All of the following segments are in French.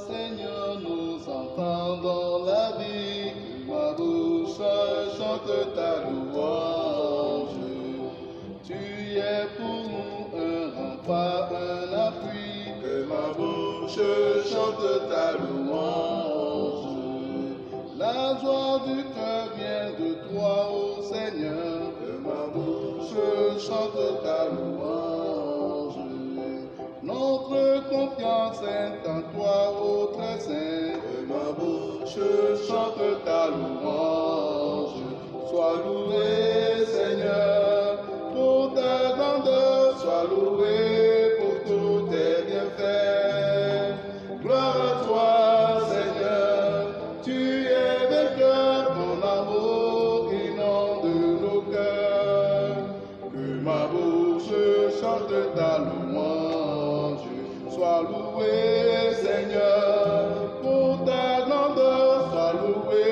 Seigneur, nous entendons la vie, que ma bouche chante ta louange. Tu es pour nous un rempart, un appui, que ma bouche chante ta louange. La joie du cœur vient de toi, ô Seigneur, que ma bouche chante ta louange. Notre confiance est en toi, ô très saint, que ma bouche chante ta louange. Sois loué, Seigneur, pour ta grandeur, sois loué pour tous tes bienfaits. Gloire à toi, Seigneur, tu es vainqueur, ton amour inonde nos cœurs. Que ma bouche chante ta louange. Sois loué, Seigneur, pour ta grandeur, sois loué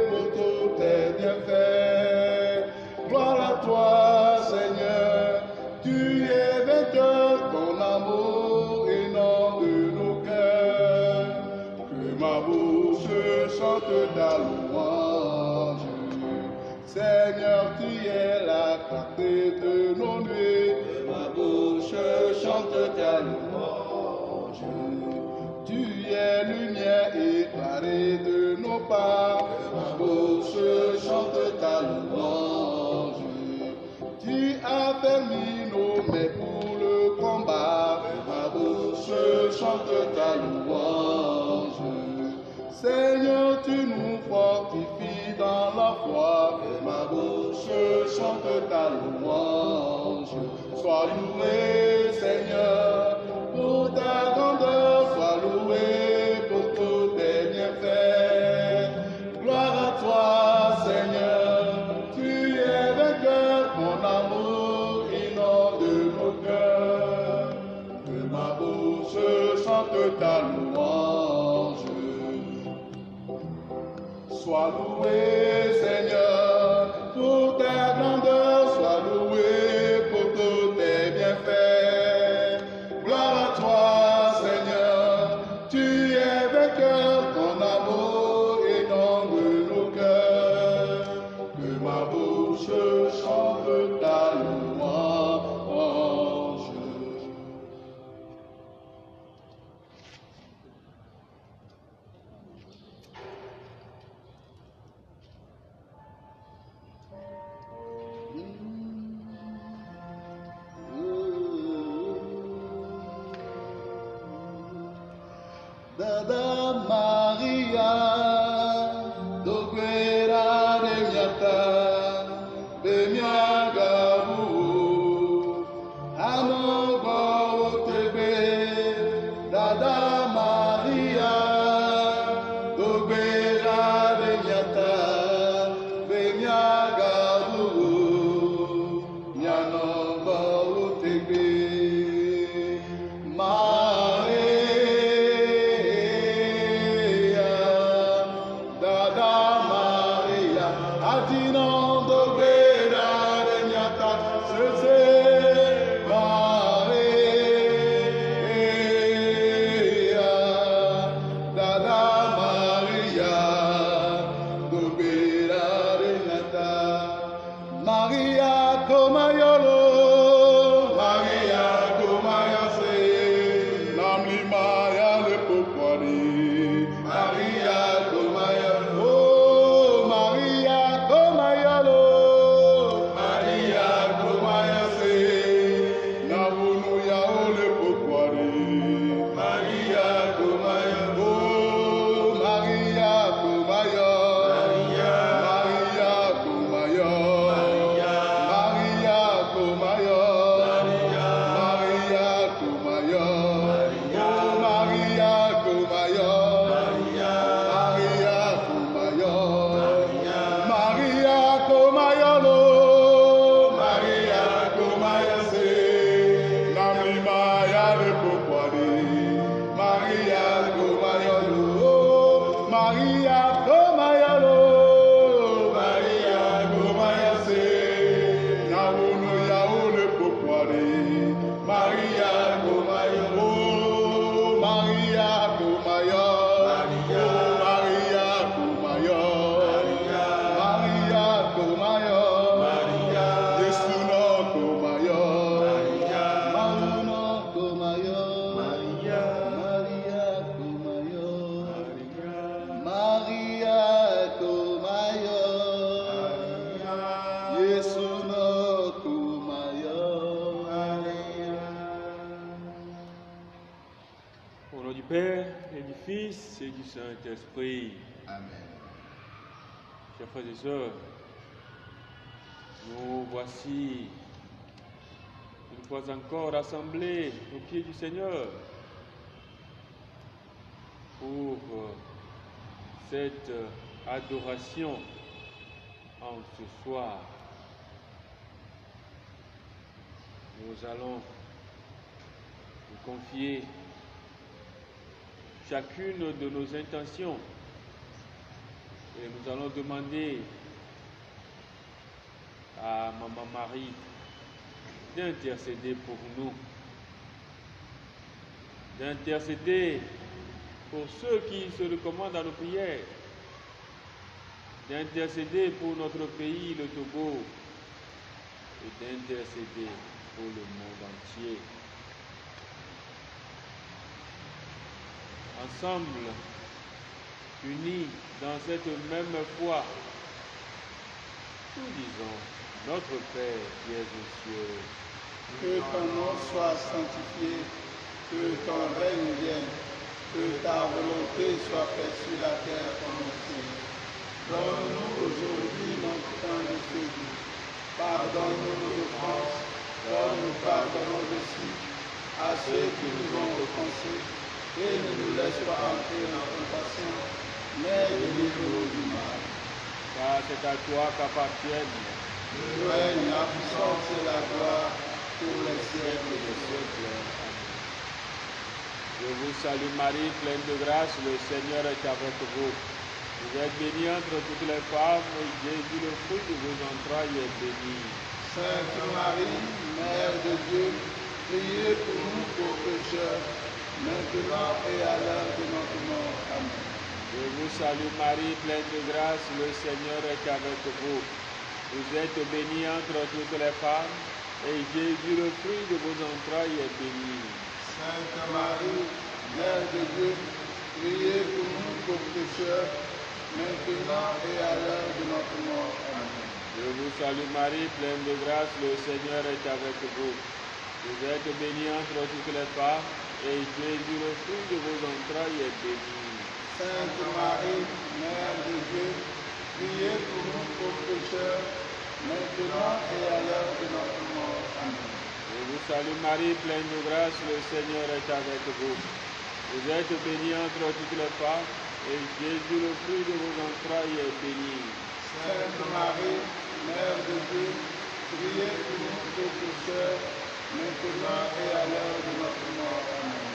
pour tous tes bienfaits. Gloire à toi, Seigneur, tu es vainqueur, ton amour inonde nos cœurs. Que ma bouche chante ta louange. Seigneur, tu es la clarté de nos nuits, que ma bouche chante ta louange. Tu es lumière éclairée de nos pas, que ma bouche chante ta louange. Tu as permis nos mains pour le combat, que ma bouche chante ta louange. Seigneur, tu nous fortifies dans la foi, que ma bouche chante ta louange. Sois loué, Seigneur, pour ta grandeur, sois loué pour tous tes bienfaits. Gloire à toi, Seigneur, tu es vainqueur, mon amour inonde nos cœurs. Que ma bouche chante ta louange. Sois loué, Seigneur, pour ta grandeur, sois loué pour tous tes bienfaits. Gloire à toi, Seigneur, tu es vainqueur, ton amour inonde nos cœurs. Que ma bouche chante ta louange. Dada Maria, dokwera de miata, be miaga bu, amogo tebe. Dada Maria, dokwera de miata, be miaga bu, nyanogo tebe. Maria. Au nom du Père et du Fils et du Saint-Esprit. Amen. Chers frères et sœurs, nous voici une fois encore rassemblés au pied du Seigneur pour cette adoration en ce soir. Nous allons nous confier chacune de nos intentions et nous allons demander à Maman Marie d'intercéder pour nous, d'intercéder pour ceux qui se recommandent à nos prières, d'intercéder pour notre pays, le Togo, et d'intercéder pour le monde entier. Ensemble, unis dans cette même foi, nous disons: Notre Père qui es aux cieux, Que ton nom soit sanctifié, que ton règne vienne, que ta volonté soit faite sur la terre comme au ciel. Donne-nous aujourd'hui notre pain de ce jour. Pardonne-nous nos offenses, comme nous pardonnons aussi à ceux qui nous ont offensés. Et ne nous laisse pas entrer en tentation, mais délivre-nous du mal. car c'est à toi qu'appartiennent Le règne, la puissance et la gloire pour les siècles les des siècles. siècles. Amen. Je vous salue Marie, pleine de grâce, le Seigneur est avec vous. Vous êtes bénie entre toutes les femmes, et Jésus, le fruit de vos entrailles, est béni. Sainte Marie, Mère de Dieu, priez pour nous pauvres pécheurs, maintenant et à l'heure de notre mort. Amen. Je vous salue Marie, pleine de grâce, le Seigneur est avec vous. Vous êtes bénie entre toutes les femmes, et Jésus, le fruit de vos entrailles, est béni. Sainte Marie, Mère de Dieu, priez pour nous pauvres pécheurs, maintenant et à l'heure de notre mort. Amen. Je vous salue Marie, pleine de grâce, le Seigneur est avec vous. Vous êtes bénie entre toutes les femmes, et Jésus, le fruit de vos entrailles, est béni. Sainte Marie, Mère de Dieu, priez pour nous pauvres pécheurs, maintenant et à l'heure de notre mort. Amen. Je vous salue Marie, pleine de grâce, le Seigneur est avec vous. Vous êtes bénie entre toutes les femmes, et Jésus, le fruit de vos entrailles, est béni. Sainte Marie, Mère de Dieu, priez pour nous pauvres pécheurs, maintenant et à l'heure de notre mort. Amen.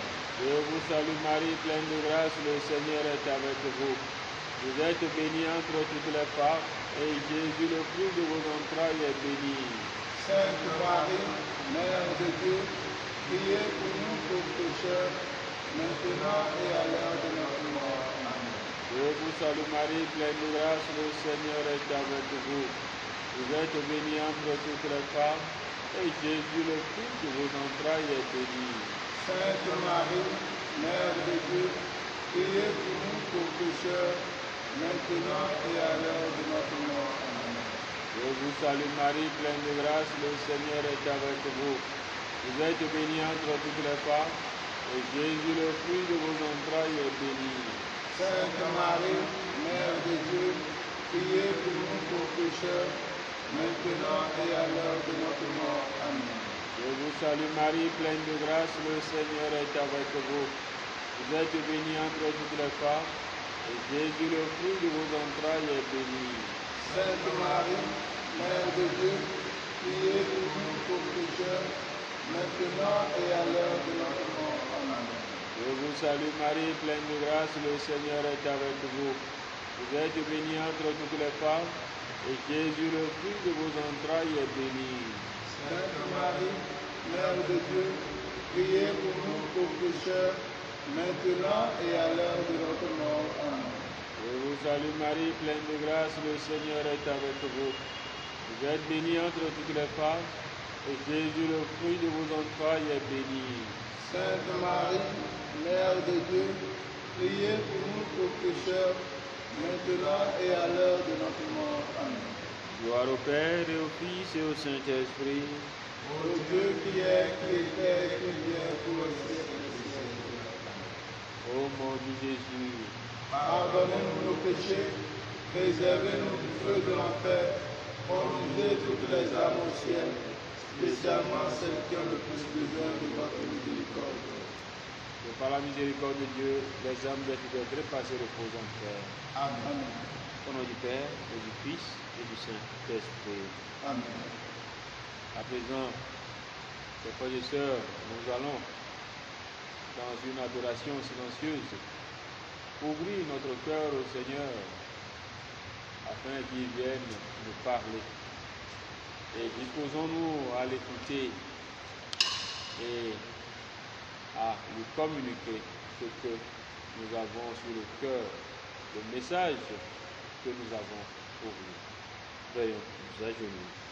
Je vous salue Marie, pleine de grâce, le Seigneur est avec vous. Vous êtes bénie entre toutes les femmes, et Jésus, le fruit de vos entrailles, est béni. Sainte Marie, Mère de Dieu, priez pour nous pauvres pécheurs, maintenant et à l'heure de notre mort. Amen. Je vous salue Marie, pleine de grâce, le Seigneur est avec vous. Vous êtes bénie entre toutes les femmes, et Jésus, le fruit de vos entrailles, est béni. Sainte Marie, Mère de Dieu, priez pour nous pauvres pécheurs, maintenant et à l'heure de notre mort. Amen. Je vous salue Marie, pleine de grâce, le Seigneur est avec vous. Vous êtes bénie entre toutes les femmes, et Jésus, le fruit de vos entrailles, est béni. Sainte Marie, Mère de Dieu, priez pour nous pauvres pécheurs, maintenant et à l'heure de notre mort. Amen. Je vous salue Marie, pleine de grâce, le Seigneur est avec vous. Vous êtes bénie entre toutes les femmes, et Jésus, le fruit de vos entrailles, est béni. Sainte Marie, Mère de Dieu, priez pour nous pauvres pécheurs, maintenant et à l'heure de notre mort. Amen. Je vous salue Marie, pleine de grâce, le Seigneur est avec vous. Vous êtes bénie entre toutes les femmes, et Jésus, le fruit de vos entrailles, est béni. Sainte Marie, Mère de Dieu, priez pour nous pauvres pécheurs, maintenant et à l'heure de notre mort. Amen. Je vous salue Marie, pleine de grâce, le Seigneur est avec vous. Vous êtes bénie entre toutes les femmes, et Jésus, le fruit de vos entrailles, est béni. Sainte Marie, Mère de Dieu, priez pour nous pauvres pécheurs, maintenant et à l'heure de notre mort. Amen. Gloire au Père et au Fils et au Saint-Esprit. Ô Dieu qui est, qui était, qui vient pour le siècle des siècles. nom de Jésus. Pardonnez-nous nos péchés, préservez-nous du feu de l'enfer, conduisez toutes les âmes au ciel, spécialement celles qui ont le plus besoin de votre miséricorde. Que par la miséricorde de Dieu, les âmes des fidèles trépassés reposent en paix. Amen. Au nom du Père, et du Fils, et du Saint-Esprit. Amen. À présent, mes frères et sœurs, nous allons, dans une adoration silencieuse, ouvrir notre cœur au Seigneur, afin qu'il vienne nous parler. Et disposons-nous à l'écouter et à lui communiquer ce que nous avons sur le cœur, le message que nous avons pour lui. Veuillons nous agenouiller.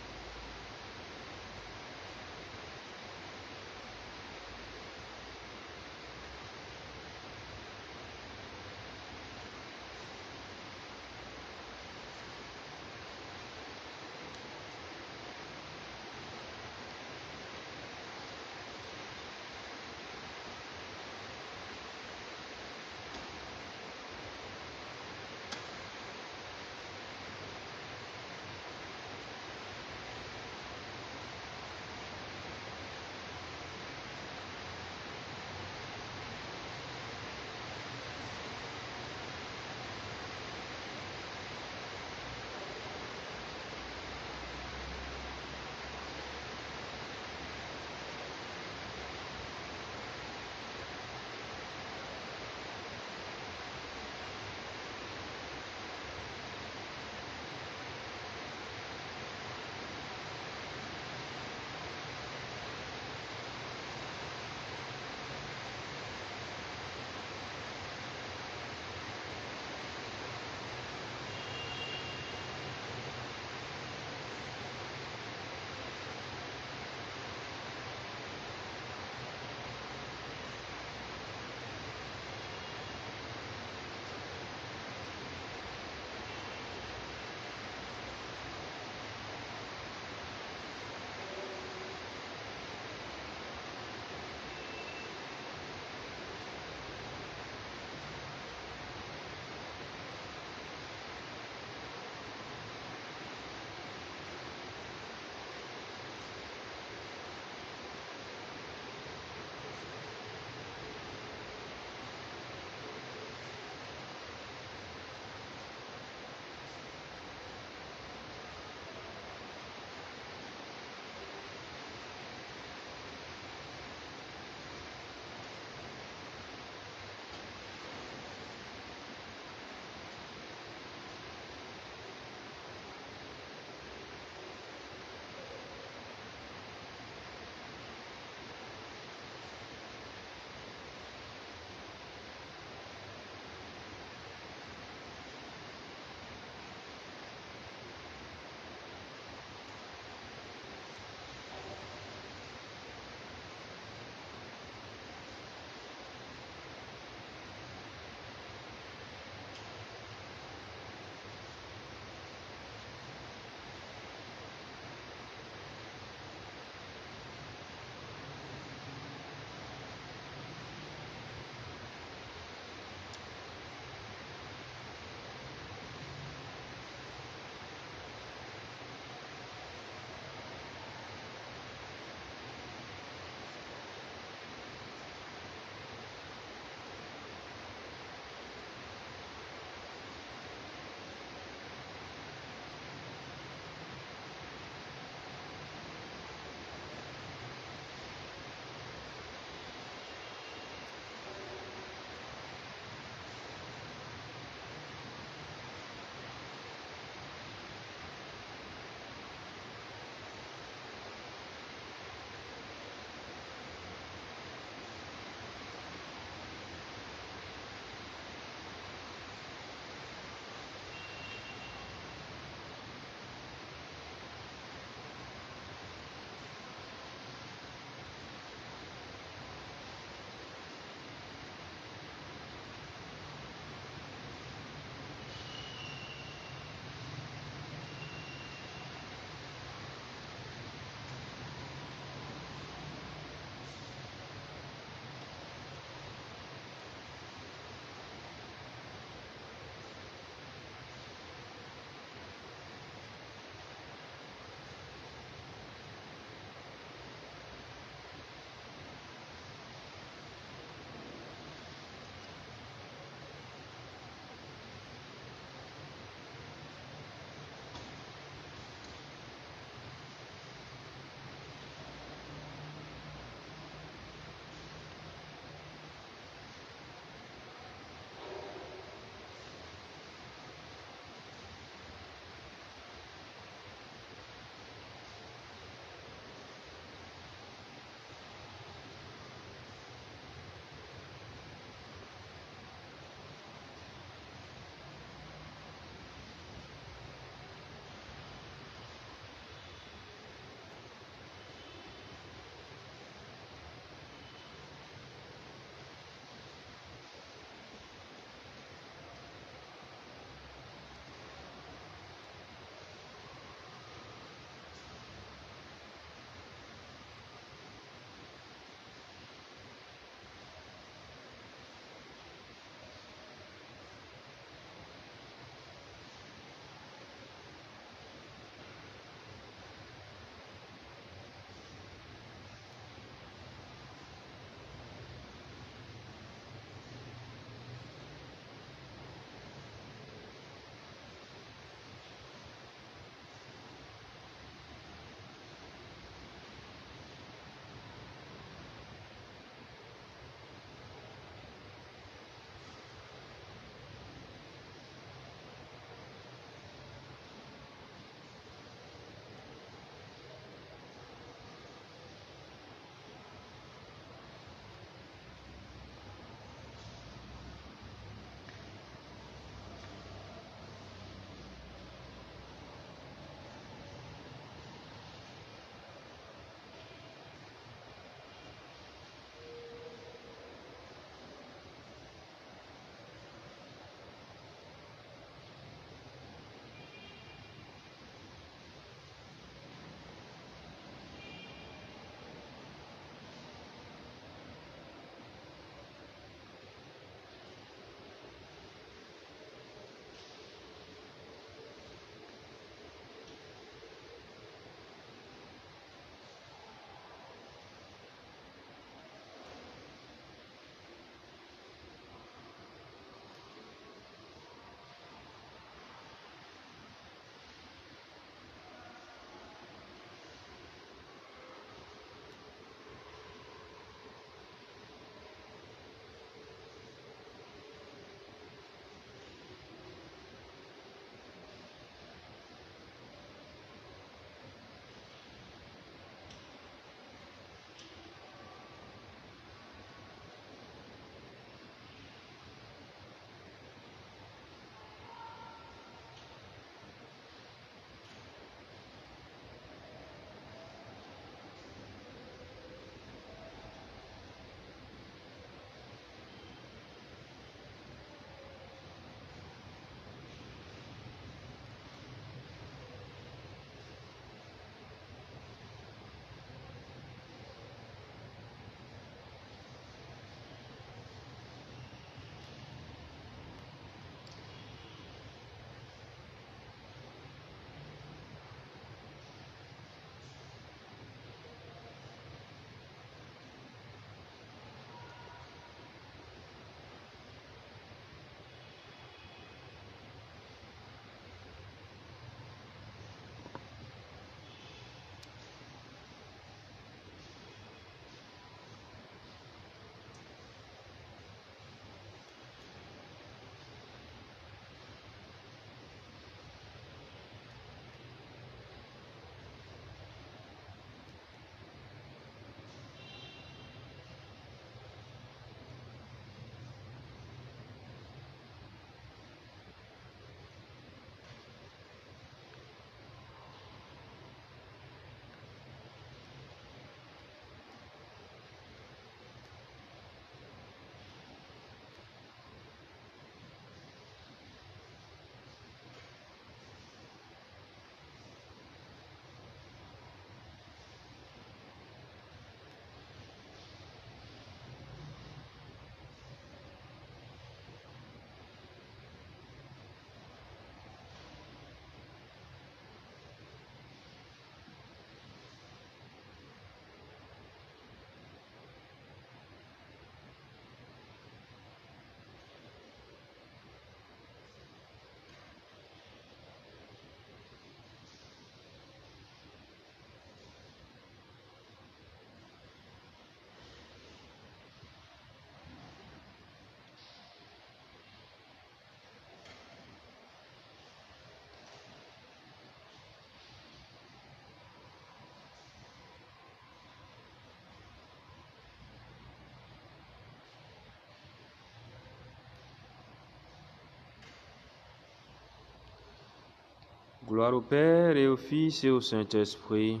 Gloire au Père et au Fils et au Saint-Esprit.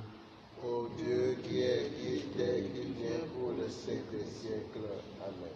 Ô Dieu qui est, qui était, qui vient pour le siècle des siècles. Amen.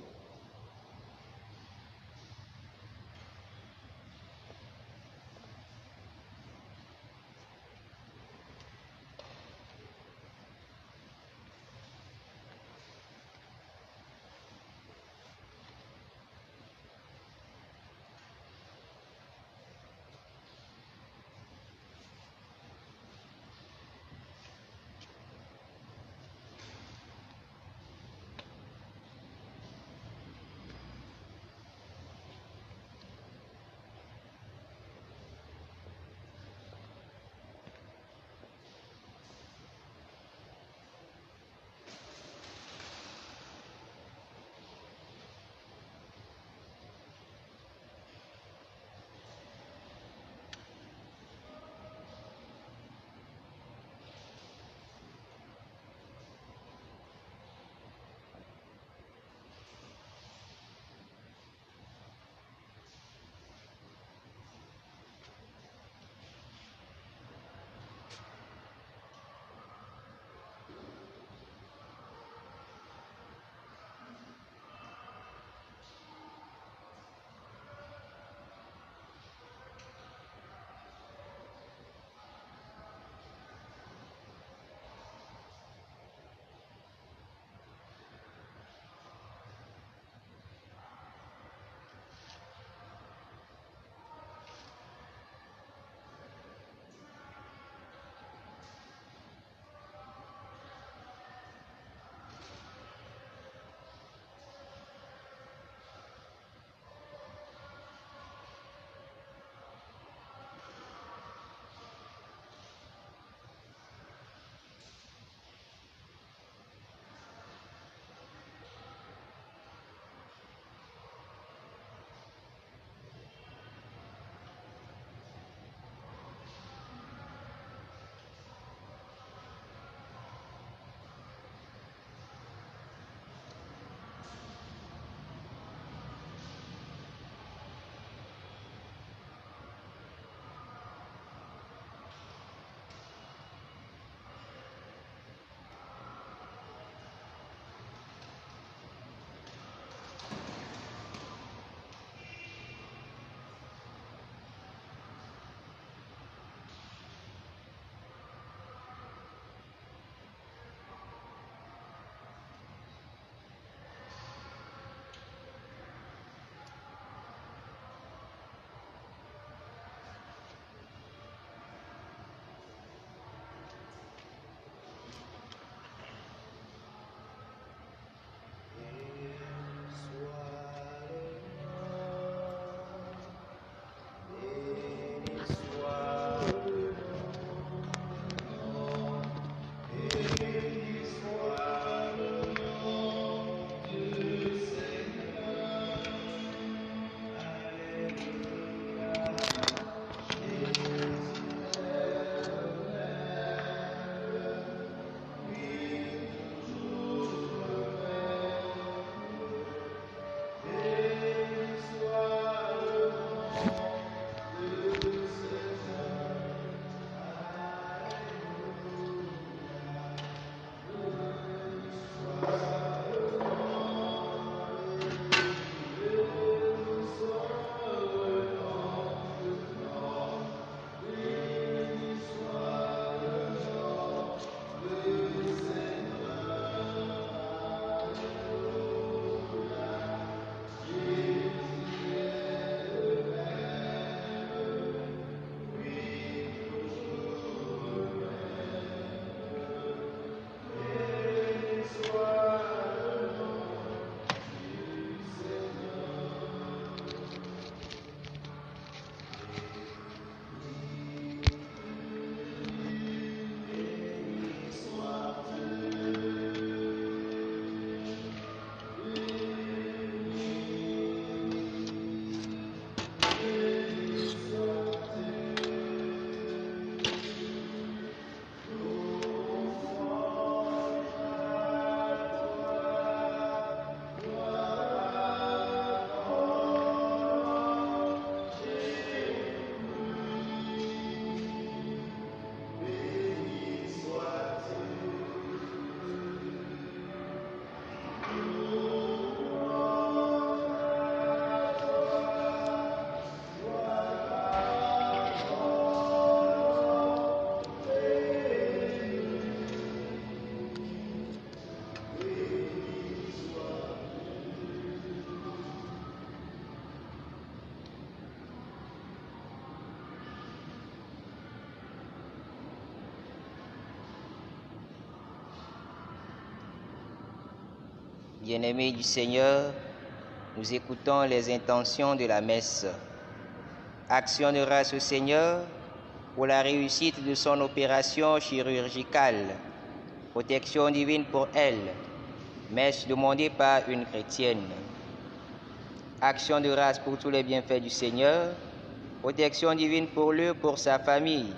Bien-aimés du Seigneur, nous écoutons les intentions de la messe. Action de grâce au Seigneur pour la réussite de son opération chirurgicale. Protection divine pour elle. Messe demandée par une chrétienne. Action de grâce pour tous les bienfaits du Seigneur. Protection divine pour lui, pour sa famille,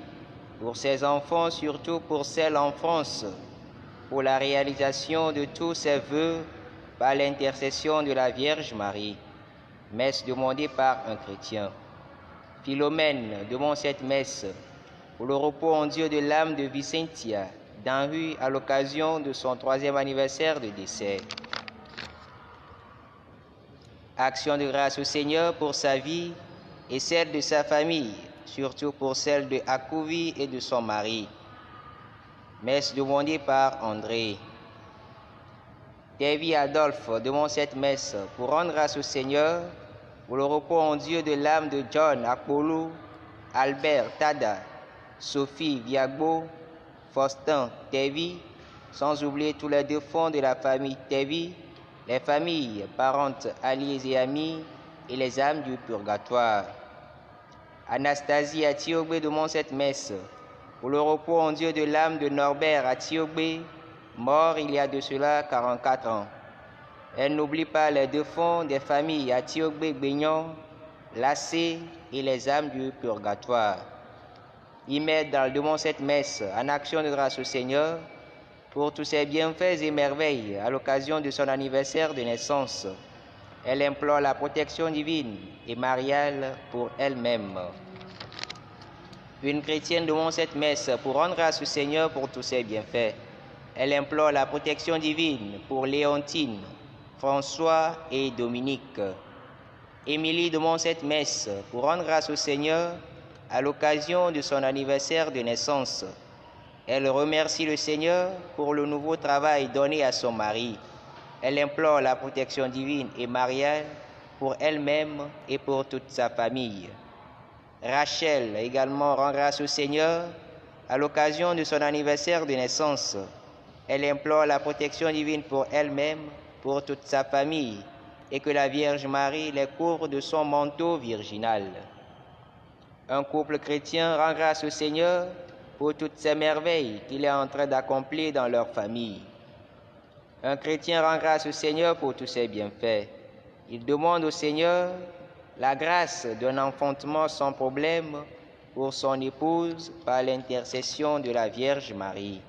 pour ses enfants, surtout pour celle en France, pour la réalisation de tous ses vœux par l'intercession de la Vierge Marie. Messe demandée par un chrétien. Philomène demande cette messe pour le repos en Dieu de l'âme de Vicentia, d'Henri à l'occasion de son 3e anniversaire de décès. Action de grâce au Seigneur pour sa vie et celle de sa famille, surtout pour celle de Akouvi et de son mari. Messe demandée par André. David Adolphe demande cette messe pour rendre grâce au Seigneur pour le repos en Dieu de l'âme de John Apollo, Albert Tada, Sophie Viagbo, Faustin Tevi, sans oublier tous les défunts de la famille Tevi, les familles, parentes, alliés et amis, et les âmes du purgatoire. Anastasie Atiogbe demande cette messe pour le repos en Dieu de l'âme de Norbert Atiogbe, mort il y a de cela 44 ans. Elle n'oublie pas les défunts des familles Atiogbe-Beignon, Lassé et les âmes du purgatoire. Imed demande cette messe en action de grâce au Seigneur pour tous ses bienfaits et merveilles à l'occasion de son anniversaire de naissance. Elle implore la protection divine et mariale pour elle-même. Une chrétienne demande cette messe pour rendre grâce au Seigneur pour tous ses bienfaits. Elle implore la protection divine pour Léontine, François et Dominique. Émilie demande cette messe pour rendre grâce au Seigneur à l'occasion de son anniversaire de naissance. Elle remercie le Seigneur pour le nouveau travail donné à son mari. Elle implore la protection divine et mariale pour elle-même et pour toute sa famille. Rachel également rend grâce au Seigneur à l'occasion de son anniversaire de naissance. Elle implore la protection divine pour elle-même, pour toute sa famille, et que la Vierge Marie les couvre de son manteau virginal. Un couple chrétien rend grâce au Seigneur pour toutes ces merveilles qu'il est en train d'accomplir dans leur famille. Un chrétien rend grâce au Seigneur pour tous ses bienfaits. Il demande au Seigneur la grâce d'un enfantement sans problème pour son épouse par l'intercession de la Vierge Marie.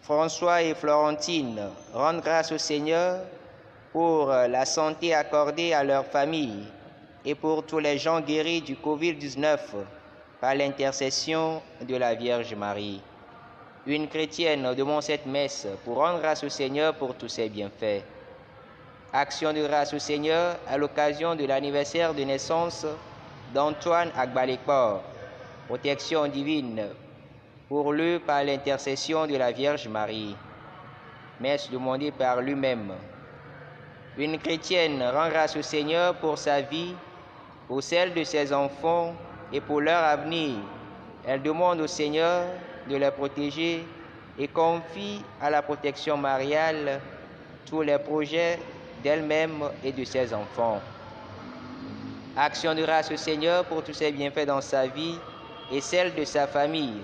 François et Florentine rendent grâce au Seigneur pour la santé accordée à leur famille et pour tous les gens guéris du Covid-19 par l'intercession de la Vierge Marie. Une chrétienne demande cette messe pour rendre grâce au Seigneur pour tous ses bienfaits. Action de grâce au Seigneur à l'occasion de l'anniversaire de naissance d'Antoine Agbalekor. Protection divine pour lui par l'intercession de la Vierge Marie. Messe demandée par lui-même. Une chrétienne rend grâce au Seigneur pour sa vie, pour celle de ses enfants et pour leur avenir. Elle demande au Seigneur de les protéger et confie à la protection mariale tous les projets d'elle-même et de ses enfants. Action de grâce au Seigneur pour tous ses bienfaits dans sa vie et celle de sa famille.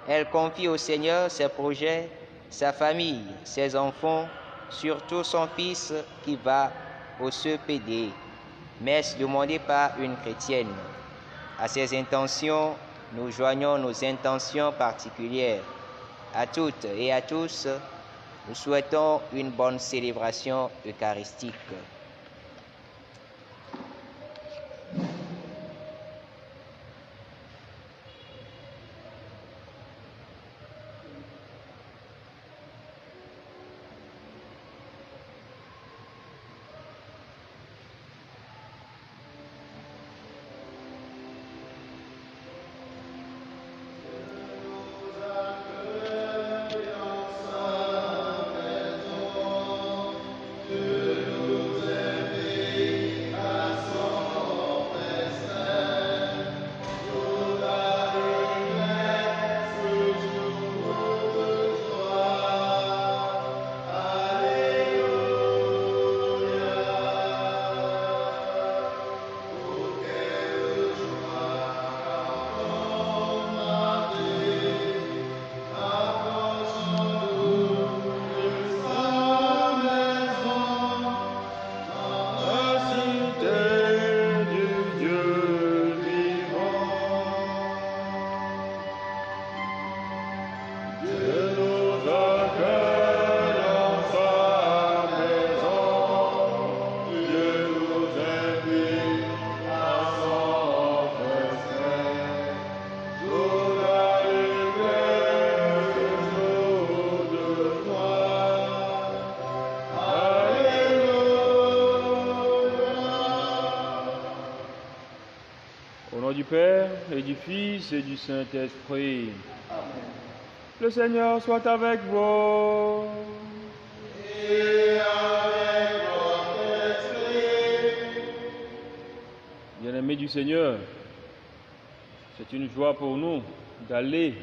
Elle confie au Seigneur ses projets, sa famille, ses enfants, surtout son fils qui va au CPD. Messe demandée par une chrétienne. À ces intentions, nous joignons nos intentions particulières. À toutes et à tous, nous souhaitons une bonne célébration eucharistique. Nous Dieu nous accueille dans sa maison. Dieu nous invite à son festin. Jour d'allégresse, jour de gloire. Alléluia. Au nom du Père et du Fils et du Saint-Esprit. Amen. Le Seigneur soit avec vous. Et avec votre esprit. Bien-aimés du Seigneur, c'est une joie pour nous d'aller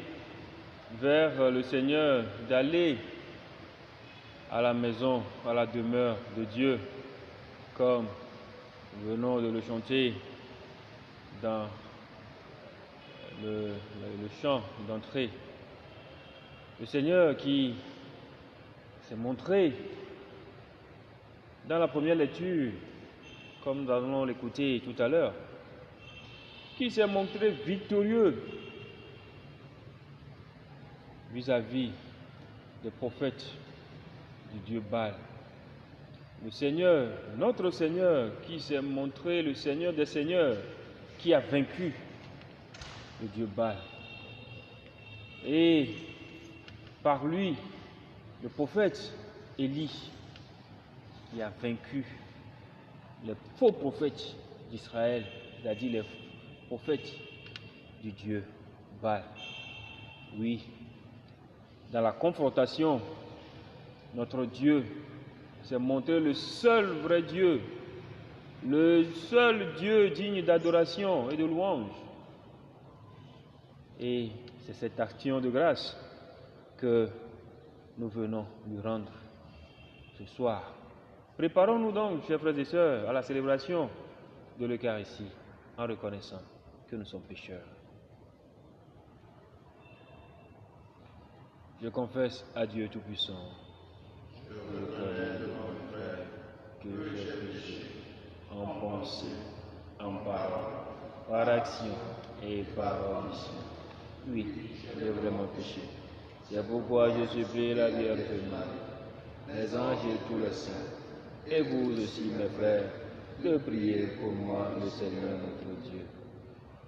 vers le Seigneur, d'aller à la maison, à la demeure de Dieu, comme nous venons de le chanter dans le chant d'entrée. Le Seigneur qui s'est montré dans la première lecture, comme nous allons l'écouter tout à l'heure, qui s'est montré victorieux vis-à-vis des prophètes du Dieu Baal. Le Seigneur, notre Seigneur, qui s'est montré le Seigneur des Seigneurs, qui a vaincu le Dieu Baal. Et par lui, le prophète Élie, qui a vaincu les faux prophètes d'Israël, c'est-à-dire les prophètes du Dieu Baal. Oui, dans la confrontation, notre Dieu s'est montré le seul vrai Dieu, le seul Dieu digne d'adoration et de louange. Et c'est cette action de grâce que nous venons lui rendre ce soir. Préparons-nous donc, chers frères et sœurs, à la célébration de l'Eucharistie en reconnaissant que nous sommes pécheurs. Je confesse à Dieu Tout-Puissant, je reconnais de mon frère que j'ai péché en pensée, en parole, par action et par omission. Oui, j'ai vraiment péché. C'est pourquoi je supplie la Vierge Marie, les anges et tous les saints, et vous aussi, mes frères, de prier pour moi, le Seigneur notre Dieu.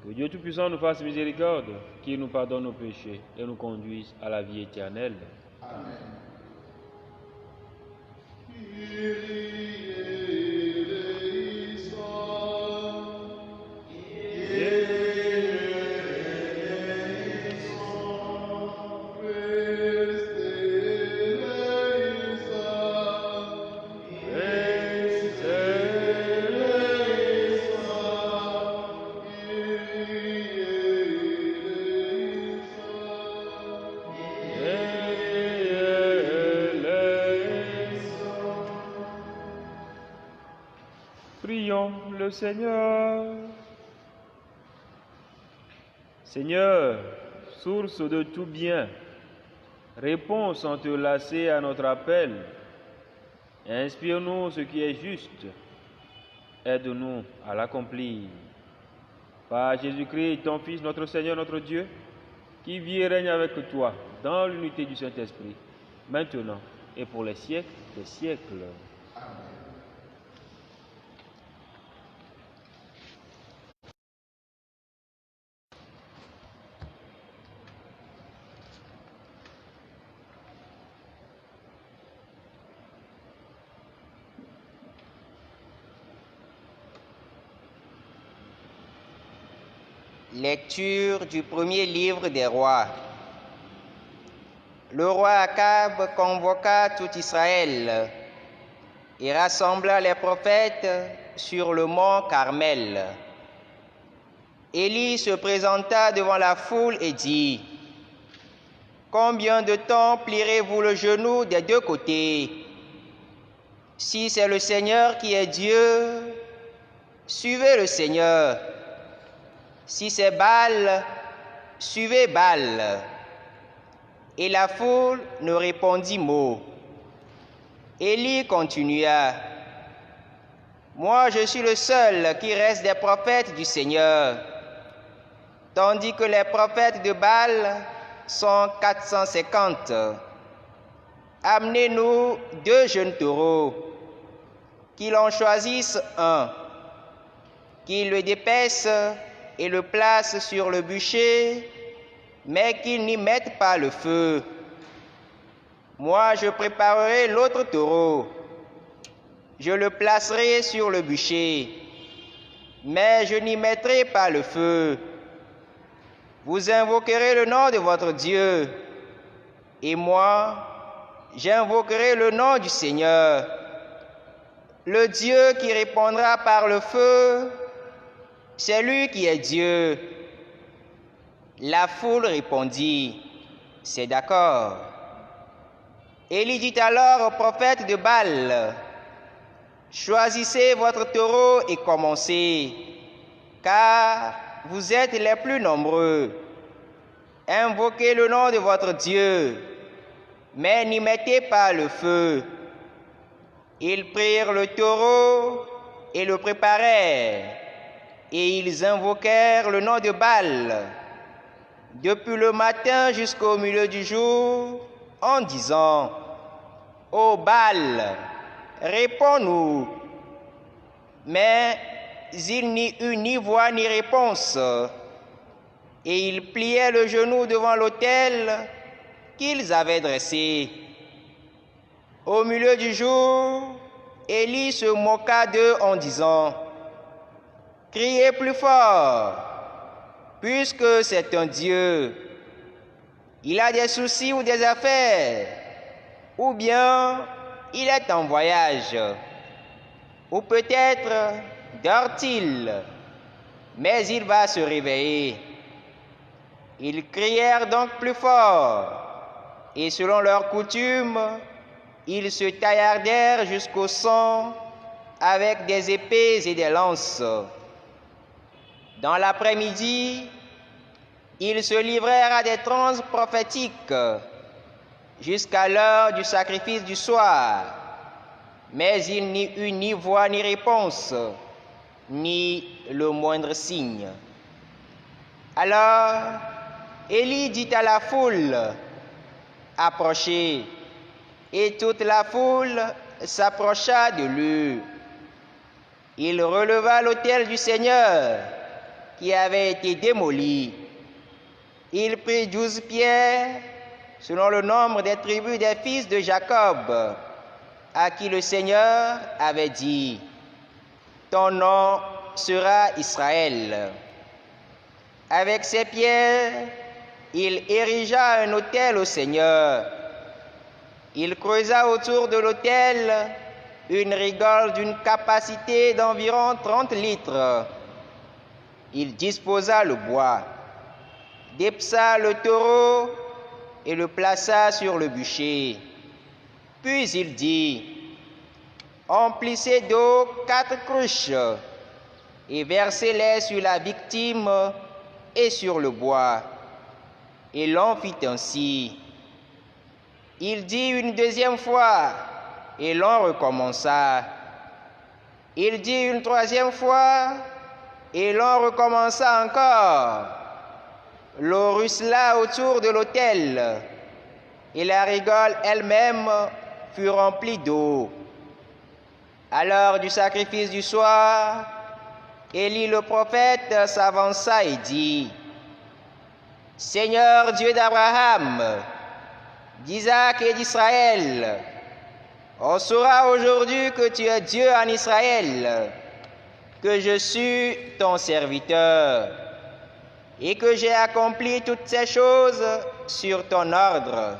Que Dieu Tout-Puissant nous fasse miséricorde, qu'il nous pardonne nos péchés et nous conduise à la vie éternelle. Amen. Prions le Seigneur. Seigneur, source de tout bien, réponds sans te lasser à notre appel. Inspire-nous ce qui est juste. Aide-nous à l'accomplir. Par Jésus-Christ, ton Fils, notre Seigneur, notre Dieu, qui vit et règne avec toi dans l'unité du Saint-Esprit, maintenant et pour les siècles des siècles. Lecture du premier livre des rois. Le roi Akab convoqua tout Israël et rassembla les prophètes sur le mont Carmel. Élie se présenta devant la foule et dit: « Combien de temps plierez-vous le genou des deux côtés? Si c'est le Seigneur qui est Dieu, suivez le Seigneur. Si c'est Baal, suivez Baal. » Et la foule ne répondit mot. Élie continua: « Moi, je suis le seul qui reste des prophètes du Seigneur, tandis que les prophètes de Baal sont 450. Amenez-nous 2 jeunes taureaux, qu'il en choisisse un, qu'il le dépèce et le place sur le bûcher, mais qu'il n'y mette pas le feu. Moi, je préparerai l'autre taureau. Je le placerai sur le bûcher, mais je n'y mettrai pas le feu. Vous invoquerez le nom de votre Dieu, et moi, j'invoquerai le nom du Seigneur, le Dieu qui répondra par le feu. C'est lui qui est Dieu. La foule répondit, c'est d'accord. Élie dit alors au prophète de Baal, choisissez votre taureau et commencez, car vous êtes les plus nombreux. Invoquez le nom de votre Dieu, mais n'y mettez pas le feu. Ils prirent le taureau et le préparèrent, et ils invoquèrent le nom de Baal, depuis le matin jusqu'au milieu du jour, en disant, ô Baal, réponds-nous. Mais il n'y eut ni voix ni réponse, et ils pliaient le genou devant l'autel qu'ils avaient dressé. Au milieu du jour, Élie se moqua d'eux en disant, criez plus fort, puisque c'est un Dieu. Il a des soucis ou des affaires, ou bien il est en voyage, ou peut-être dort-il, mais il va se réveiller. Ils crièrent donc plus fort, et selon leur coutume, ils se taillardèrent jusqu'au sang avec des épées et des lances. Dans l'après-midi, ils se livrèrent à des transes prophétiques jusqu'à l'heure du sacrifice du soir, mais il n'y eut ni voix ni réponse, ni le moindre signe. Alors, Élie dit à la foule, approchez, et toute la foule s'approcha de lui. Il releva l'autel du Seigneur qui avait été démoli. Il prit 12 pierres, selon le nombre des tribus des fils de Jacob, à qui le Seigneur avait dit, ton nom sera Israël. Avec ces pierres, il érigea un autel au Seigneur. Il creusa autour de l'autel une rigole d'une capacité d'environ 30 litres. Il disposa le bois, dépeça le taureau et le plaça sur le bûcher. Puis il dit, emplissez d'eau 4 cruches et versez-les sur la victime et sur le bois. Et l'on fit ainsi. Il dit une deuxième fois, et l'on recommença. Il dit une troisième fois, et l'on recommença encore. L'eau ruissela autour de l'autel, et la rigole elle-même fut remplie d'eau. À l'heure du sacrifice du soir, Élie le prophète s'avança et dit, Seigneur Dieu d'Abraham, d'Isaac et d'Israël, on saura aujourd'hui que tu es Dieu en Israël, que je suis ton serviteur et que j'ai accompli toutes ces choses sur ton ordre.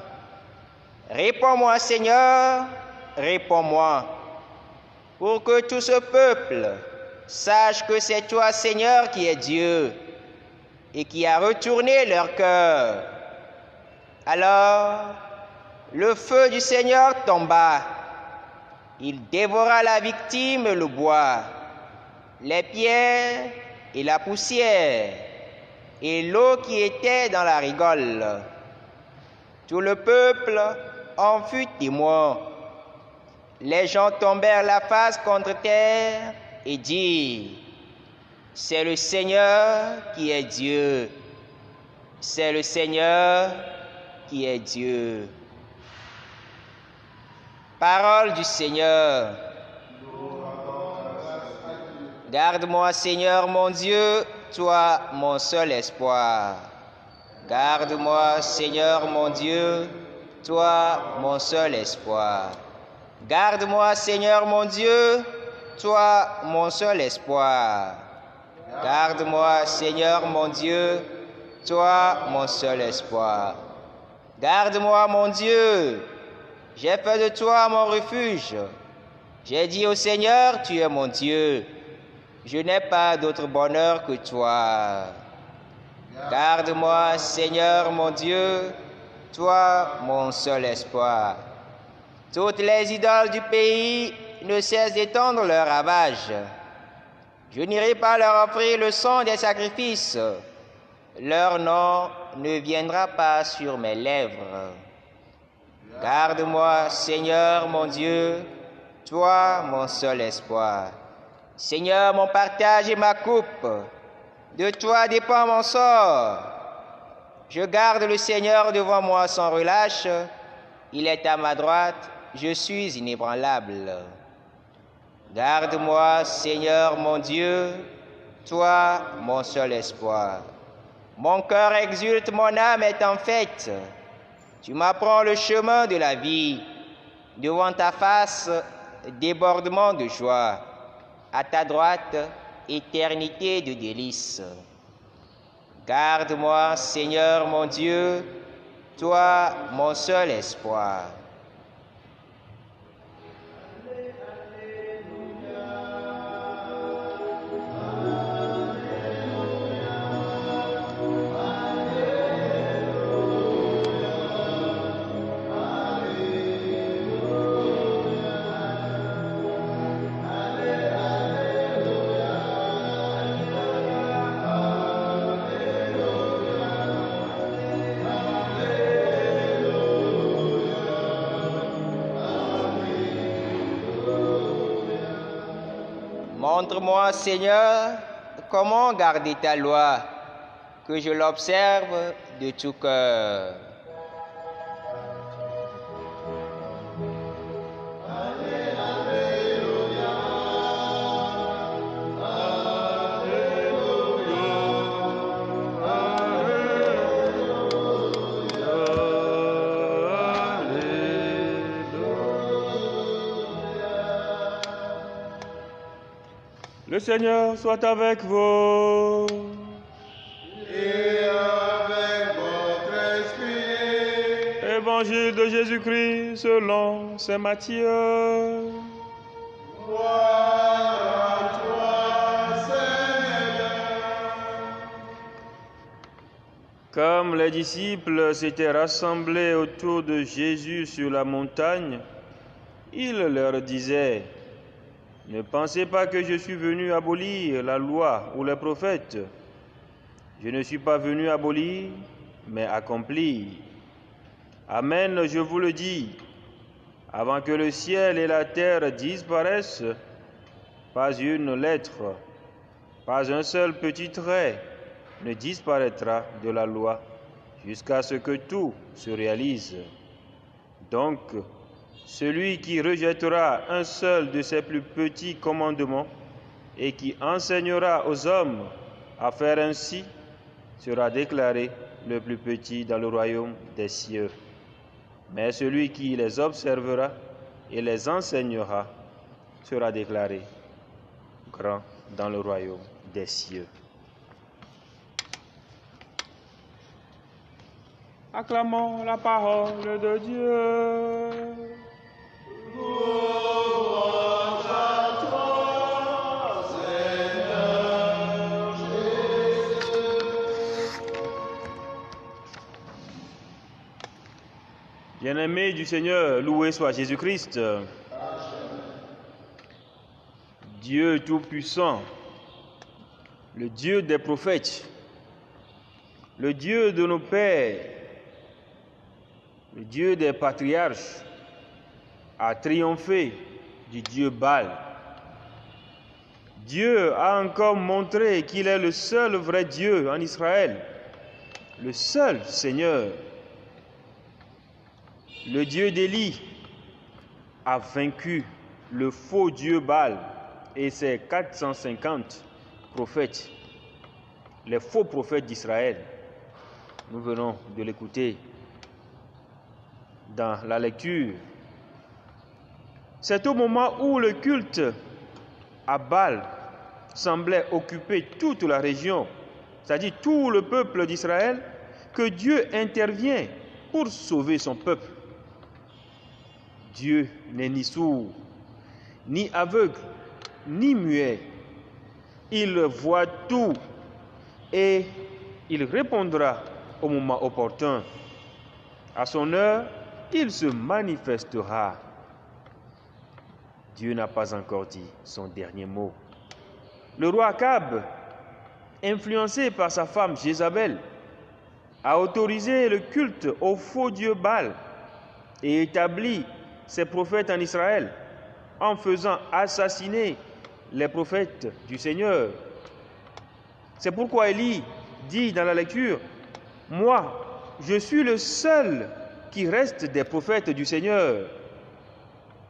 Réponds-moi, Seigneur, réponds-moi, pour que tout ce peuple sache que c'est toi, Seigneur, qui es Dieu et qui a retourné leur cœur. Alors, le feu du Seigneur tomba. Il dévora la victime et le bois, les pierres et la poussière, et l'eau qui était dans la rigole. Tout le peuple en fut témoin. Les gens tombèrent la face contre terre et dirent, c'est le Seigneur qui est Dieu. C'est le Seigneur qui est Dieu. Parole du Seigneur. Garde-moi, Seigneur mon Dieu, toi mon seul espoir. Garde-moi, Seigneur mon Dieu, toi mon seul espoir. Garde-moi, Seigneur mon Dieu, toi mon seul espoir. Garde-moi, Seigneur mon Dieu, toi mon seul espoir. Garde-moi, mon Dieu, j'ai fait de toi mon refuge. J'ai dit au Seigneur, tu es mon Dieu. Je n'ai pas d'autre bonheur que toi. Garde-moi, Seigneur mon Dieu, toi mon seul espoir. Toutes les idoles du pays ne cessent d'étendre leurs ravages. Je n'irai pas leur offrir le sang des sacrifices. Leur nom ne viendra pas sur mes lèvres. Garde-moi, Seigneur mon Dieu, toi mon seul espoir. Seigneur, mon partage et ma coupe, de toi dépend mon sort. Je garde le Seigneur devant moi sans relâche. Il est à ma droite, je suis inébranlable. Garde-moi, Seigneur mon Dieu, toi mon seul espoir. Mon cœur exulte, mon âme est en fête. Tu m'apprends le chemin de la vie. Devant ta face, débordement de joie. À ta droite, éternité de délices. Garde-moi, Seigneur mon Dieu, toi mon seul espoir. Montre-moi, Seigneur, comment garder ta loi, que je l'observe de tout cœur. Le Seigneur soit avec vous. Et avec votre esprit. Évangile de Jésus-Christ selon saint Matthieu. Gloire à toi, Seigneur. Comme les disciples s'étaient rassemblés autour de Jésus sur la montagne, il leur disait: ne pensez pas que je suis venu abolir la loi ou les prophètes. Je ne suis pas venu abolir, mais accomplir. Amen, je vous le dis, avant que le ciel et la terre disparaissent, pas une lettre, pas un seul petit trait ne disparaîtra de la loi, jusqu'à ce que tout se réalise. Donc, celui qui rejettera un seul de ses plus petits commandements et qui enseignera aux hommes à faire ainsi sera déclaré le plus petit dans le royaume des cieux. Mais celui qui les observera et les enseignera sera déclaré grand dans le royaume des cieux. Acclamons la parole de Dieu. Louange à toi, Seigneur Jésus. Bien-aimés du Seigneur, loué soit Jésus-Christ. Dieu Tout-Puissant, le Dieu des prophètes, le Dieu de nos pères, le Dieu des patriarches, a triomphé du Dieu Baal. Dieu a encore montré qu'il est le seul vrai Dieu en Israël, le seul Seigneur. Le Dieu d'Élie a vaincu le faux Dieu Baal et ses 450 prophètes, les faux prophètes d'Israël. Nous venons de l'écouter dans la lecture. C'est au moment où le culte à Baal semblait occuper toute la région, c'est-à-dire tout le peuple d'Israël, que Dieu intervient pour sauver son peuple. Dieu n'est ni sourd, ni aveugle, ni muet. Il voit tout et il répondra au moment opportun. À son heure, il se manifestera. Dieu n'a pas encore dit son dernier mot. Le roi Akab, influencé par sa femme Jézabel, a autorisé le culte au faux dieu Baal et établi ses prophètes en Israël en faisant assassiner les prophètes du Seigneur. C'est pourquoi Élie dit dans la lecture, « Moi, je suis le seul qui reste des prophètes du Seigneur,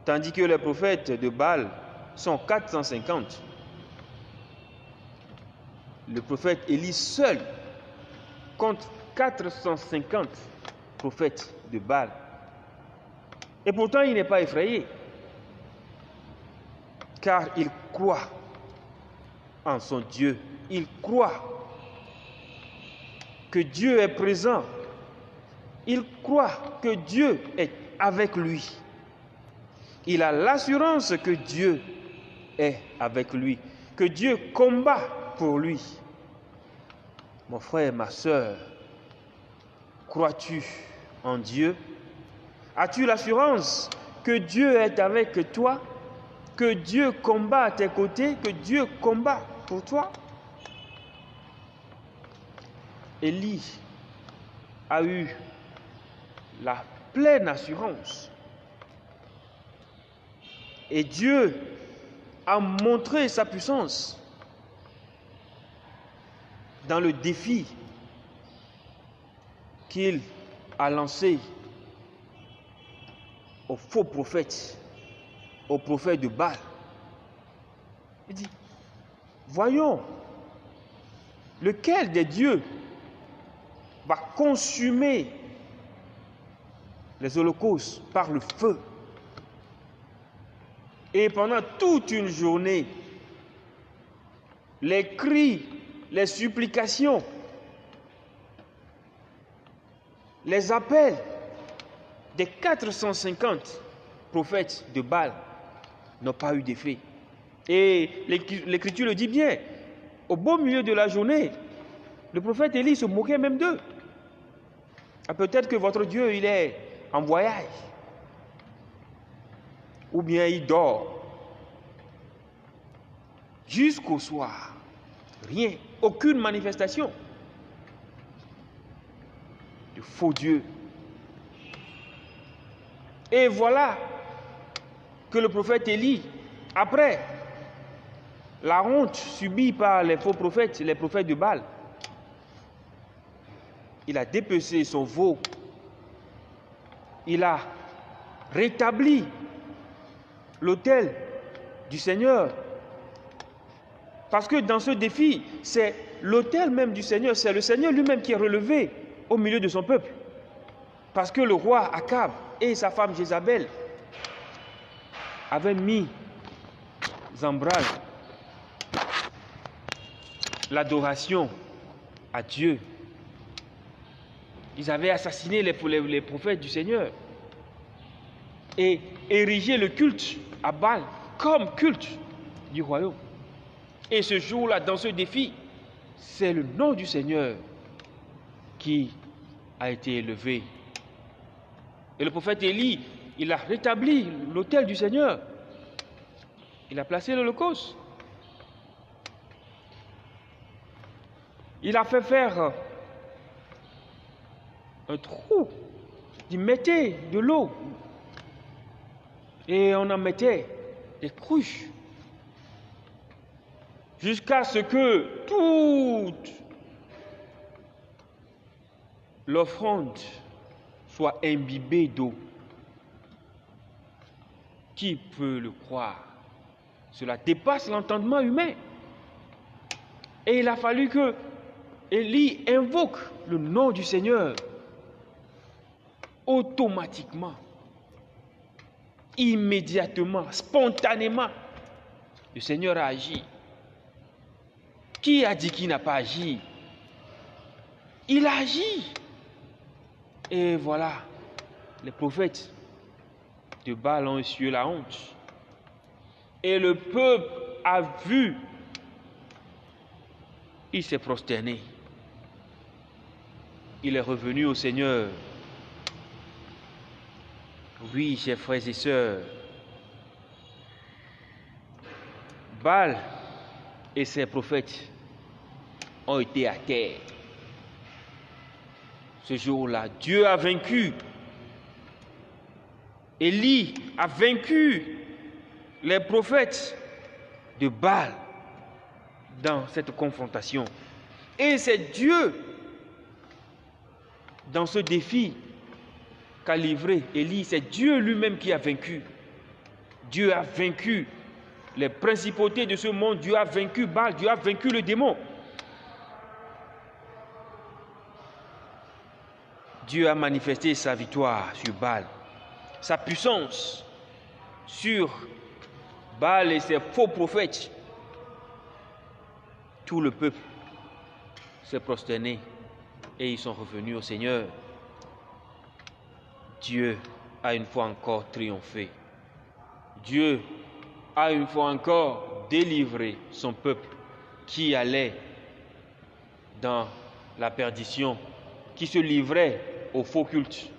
tandis que les prophètes de Baal sont 450. » Le prophète Élie seul compte 450 prophètes de Baal. Et pourtant, il n'est pas effrayé, car il croit en son Dieu. Il croit que Dieu est présent. Il croit que Dieu est avec lui. Il a l'assurance que Dieu est avec lui, que Dieu combat pour lui. Mon frère, ma sœur, crois-tu en Dieu? As-tu l'assurance que Dieu est avec toi, que Dieu combat à tes côtés, que Dieu combat pour toi? Élie a eu la pleine assurance. Et Dieu a montré sa puissance dans le défi qu'il a lancé aux faux prophètes, aux prophètes de Baal. Il dit, voyons, lequel des dieux va consumer les holocaustes par le feu? Et pendant toute une journée, les cris, les supplications, les appels des 450 prophètes de Baal n'ont pas eu d'effet. Et l'Écriture le dit bien, au beau milieu de la journée, le prophète Élie se moquait même d'eux. Ah, peut-être que votre Dieu, il est en voyage. Ou bien il dort. Jusqu'au soir, rien, aucune manifestation de faux dieux. Et voilà que le prophète Élie, après la honte subie par les faux prophètes, les prophètes de Baal, il a dépecé son veau, il a rétabli l'autel du Seigneur. Parce que dans ce défi, c'est l'autel même du Seigneur, c'est le Seigneur lui-même qui est relevé au milieu de son peuple. Parce que le roi Akab et sa femme Jézabel avaient mis en branle l'adoration à Dieu. Ils avaient assassiné les prophètes du Seigneur et érigé le culte à Baal comme culte du royaume. Et ce jour-là, dans ce défi, c'est le nom du Seigneur qui a été élevé. Et le prophète Élie, il a rétabli l'autel du Seigneur. Il a placé l'holocauste. Il a fait faire un trou. Il mettait de l'eau. Et on en mettait des cruches. Jusqu'à ce que toute l'offrande soit imbibée d'eau. Qui peut le croire? Cela dépasse l'entendement humain. Et il a fallu que Élie invoque le nom du Seigneur. Automatiquement, immédiatement, spontanément, le Seigneur a agi. Qui a dit qu'il n'a pas agi? Il a agi. Et voilà, les prophètes de Baal ont essuyé la honte. Et le peuple a vu. Il s'est prosterné. Il est revenu au Seigneur. Oui, chers frères et sœurs, Baal et ses prophètes ont été à terre. Ce jour-là, Dieu a vaincu. Élie a vaincu les prophètes de Baal dans cette confrontation. Et c'est Dieu, dans ce défi qu'a livré Élie, c'est Dieu lui-même qui a vaincu. Dieu a vaincu les principautés de ce monde. Dieu a vaincu Baal. Dieu a vaincu le démon. Dieu a manifesté sa victoire sur Baal, sa puissance sur Baal et ses faux prophètes. Tout le peuple s'est prosterné et ils sont revenus au Seigneur. Dieu a une fois encore triomphé. Dieu a une fois encore délivré son peuple qui allait dans la perdition, qui se livrait aux faux cultes,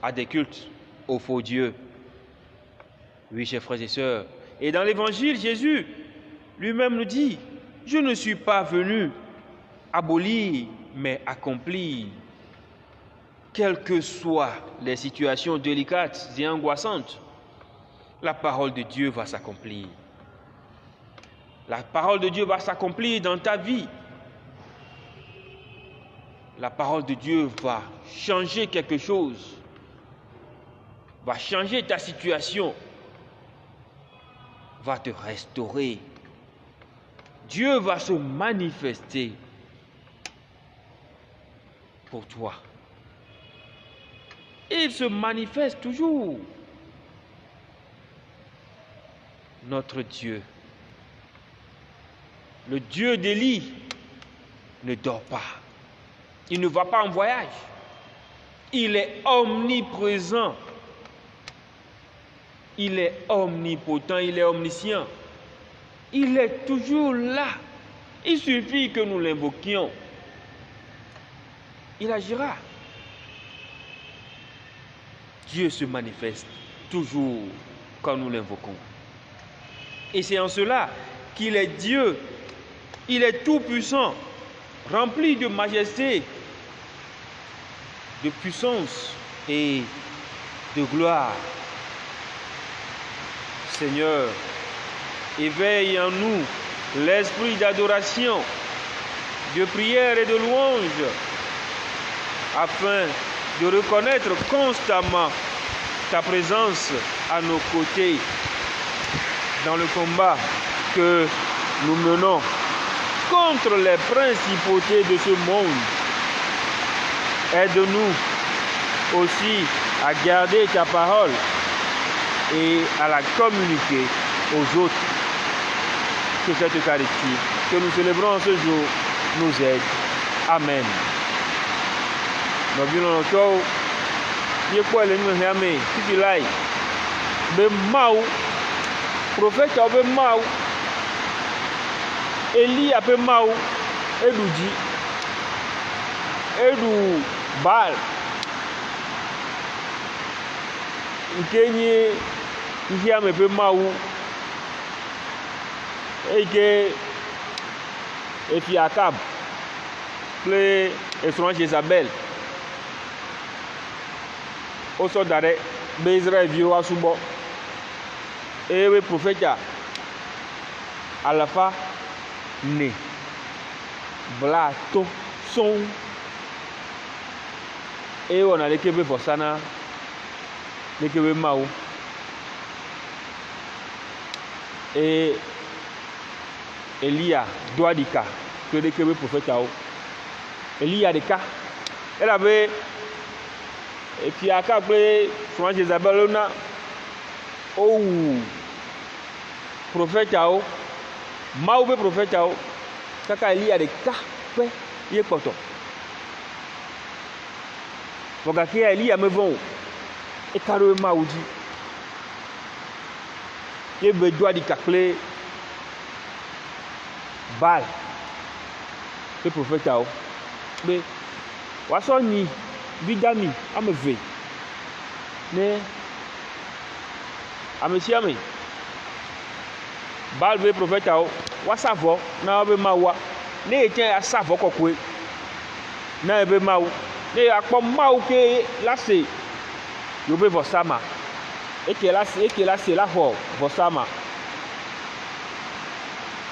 à des cultes aux faux dieux. Oui, chers frères et sœurs. Et dans l'évangile, Jésus lui-même nous dit: je ne suis pas venu abolir, mais accomplir. Quelles que soient les situations délicates et angoissantes, la parole de Dieu va s'accomplir. La parole de Dieu va s'accomplir dans ta vie. La parole de Dieu va changer quelque chose, va changer ta situation, va te restaurer. Dieu va se manifester pour toi. Il se manifeste toujours. Notre Dieu, le Dieu d'Élie, ne dort pas. Il ne va pas en voyage. Il est omniprésent. Il est omnipotent, il est omniscient. Il est toujours là. Il suffit que nous l'invoquions. Il agira. Dieu se manifeste toujours quand nous l'invoquons. Et c'est en cela qu'il est Dieu. Il est tout-puissant, rempli de majesté, de puissance et de gloire. Seigneur, éveille en nous l'esprit d'adoration, de prière et de louange, afin de reconnaître constamment ta présence à nos côtés dans le combat que nous menons contre les principautés de ce monde. Aide-nous aussi à garder ta parole et à la communiquer aux autres. Que cette Eucharistie que nous célébrons ce jour nous aide. Amen. Nous venons encore, il y a quoi les nous aimer, si tu l'as, mais Maou, prophète avait Maou, Élie avait Maou, Edoudi, Edou Baal, Kenye, il y a un peu Maou, et que, et puis Akab, les étrangers Isabelle. Au sort d'arrêt, Israël vieux à Soubo. Et le prophète à la fin, né, blato, son. Et on a les Québécois pour ça. leke be mawo et Elia doit dire que leke be prophète ao Elia de cas elle avait et puis après souvent Jézabel na o prophète ao mawo be prophète ao kaka Elia de cas pe ye poto bogake Elia me vont et karo mawo di ye be doit dire kakle Baal le prophète ao be waso ni bidami ameve ne amesiame Baal be prophète ao wasavo na be mawa ne etien asavo kokwe na be mawu ne akpo mawu ke lase yo be vosama eke lase la ho vosama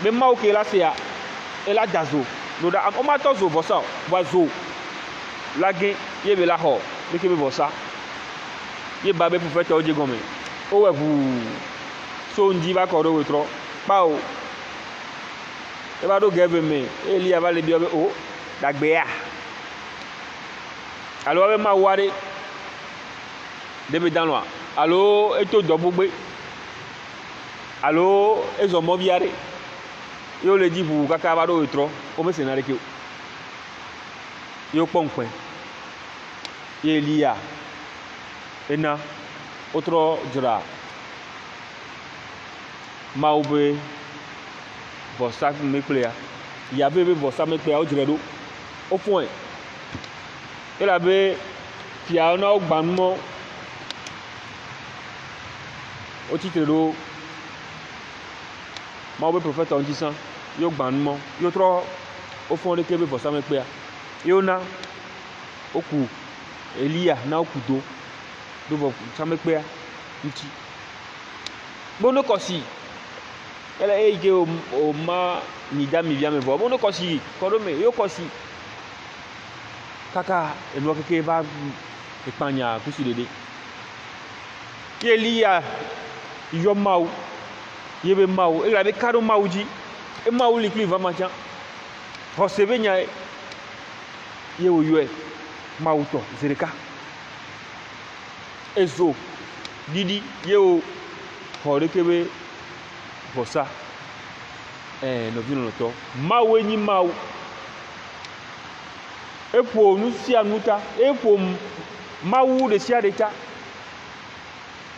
be mawu ke lase ya ela dazo no da o ma tozo vosa wazo lage ye be la ho be ke be vosa ye ba be prophète o je gome o we vu so ndi ba ko do wetro pa o e ba do geve me Elia va le bi o dagbe ya alo be ma ware debe danwa alo eto do gbogbe alo ezo mo biare yo le di bu kaka ba do wetro o me senare ke yo ponpen ye Elia ena otro jura maube vosa me plea ya be vosa me plea o jure do au point il avait fia na ogbanmo o titre do maube prophète on dit ça yo gbanmo yo tro au fond de kebe vosa me plea yo na oku Elia na okudo do vosa me plea nti bono kosi ela ege o ma ni dami via me vo bono kosi kodome yo kosi kaka eno keke ba epanya kusi dede Elia yo mau yebe mau ela be kado mauji e mau likli va macha hosebe nya ye o yo mau to zereka ezo didi ye o hore kebe vosa no vino to mau enyi mau epo nu si anuta epo mau de si adeta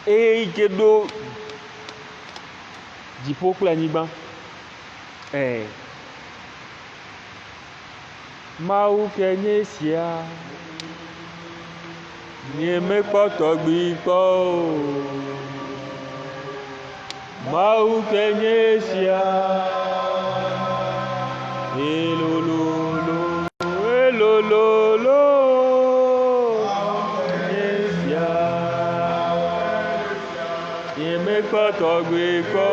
e gedo dipo kula nigba mau kenye sia ni me poto gbi po mau kenye sia elololo elololo kenye sia ni me poto gbi po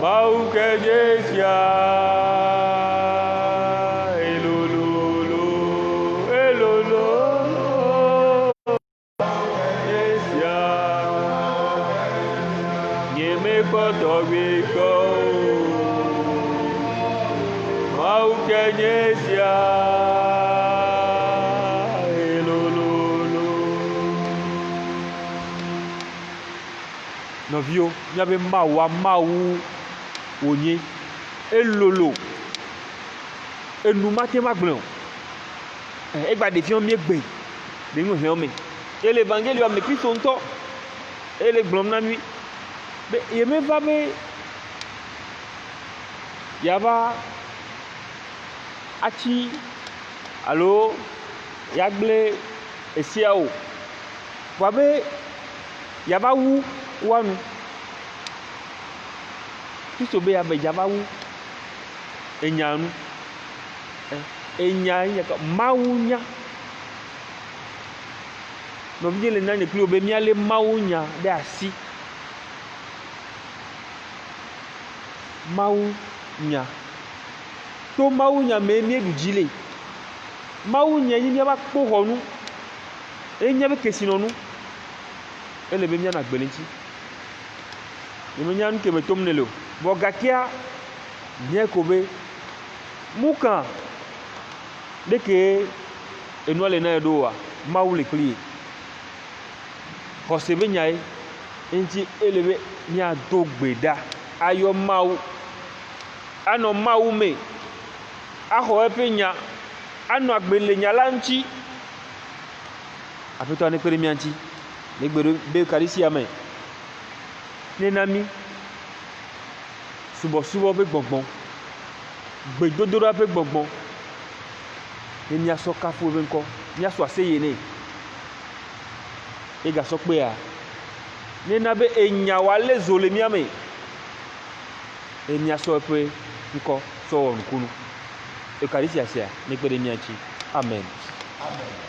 mau kenye sia novio nyabe mawa mawu onye elolo enu make magblon egba de fion mi gbe de nu he omi ele evangeli wa me Kristo nto ele glom na nui be ye me va be yaba achi alo yagble esiao wa be yaba wu wanu Kristo be yabe yaba wu enyanu enya ka mawunya no vile nani kli obe miale mawunya de asi mawunya to mawunya me mi edujile mawunya yin ya ba po honu e nya be kesinonu ele be nya na gbelinti e me nya nke me tomnelo bo gakia bien ko be muka deke enu ale na do wa mawu le kli ko se be nya e nti ele be nya do gbeda ayo mawu ano mawu me aho epe nya ano agbele nya lanchi apeto ane pere mianchi ne gbero be karisi ame ne nami subo be gbongbon gbedodoro be gbongbon ne nya so kafu be nko nya so aseye ne e ga so pe a ne na be enya wale zole miame e nya so pe nko so won kunu e karisi asia ne pere mianchi amen. Amen.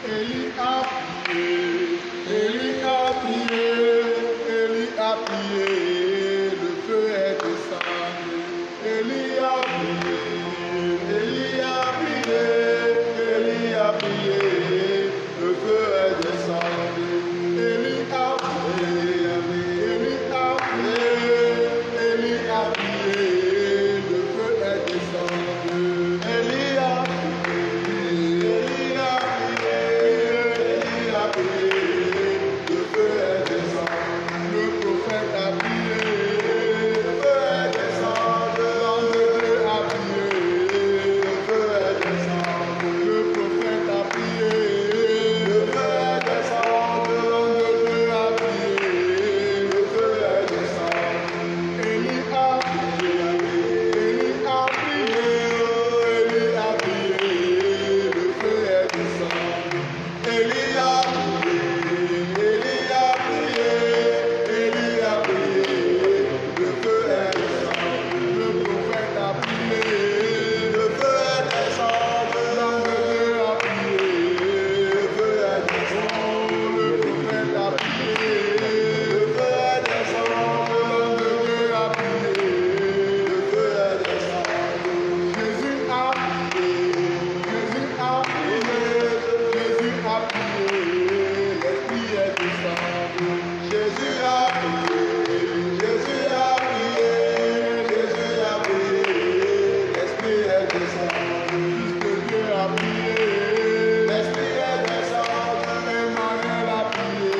Élie a prié, Élie a prié, Élie a prié, le feu est descendu. Élie a prié, Élie a prié, Élie a prié, le feu est descendu. Élie a prié, Élie a prié, Élie a prié, le feu est descendu. Élie a prié, Élie a le feu est descendu, le prophète a prié, le feu est descendu, l'ange de Dieu a prié, le feu est descendu, le prophète a prié, le feu est descendu, l'ange de Dieu a prié, le feu est descendu. Élie a prié, Élie a prié, Élie a prié, le feu est descendu. Élie a prié, Élie a prié, Élie a prié, le feu est descendu, le prophète a prié, le feu est descendu, l'ange de Dieu a prié, le feu est descendu, le prophète a prié, le feu est descendu, l'ange de Dieu a prié, le feu est descendu. Jésus a prié, Jésus a prié, Jésus a prié, l'Esprit est descendu. Jésus a prié, Jésus a prié, Jésus a prié, l'Esprit est descendu. Fils de Dieu a prié, l'Esprit est descendu. Emmanuel a prié,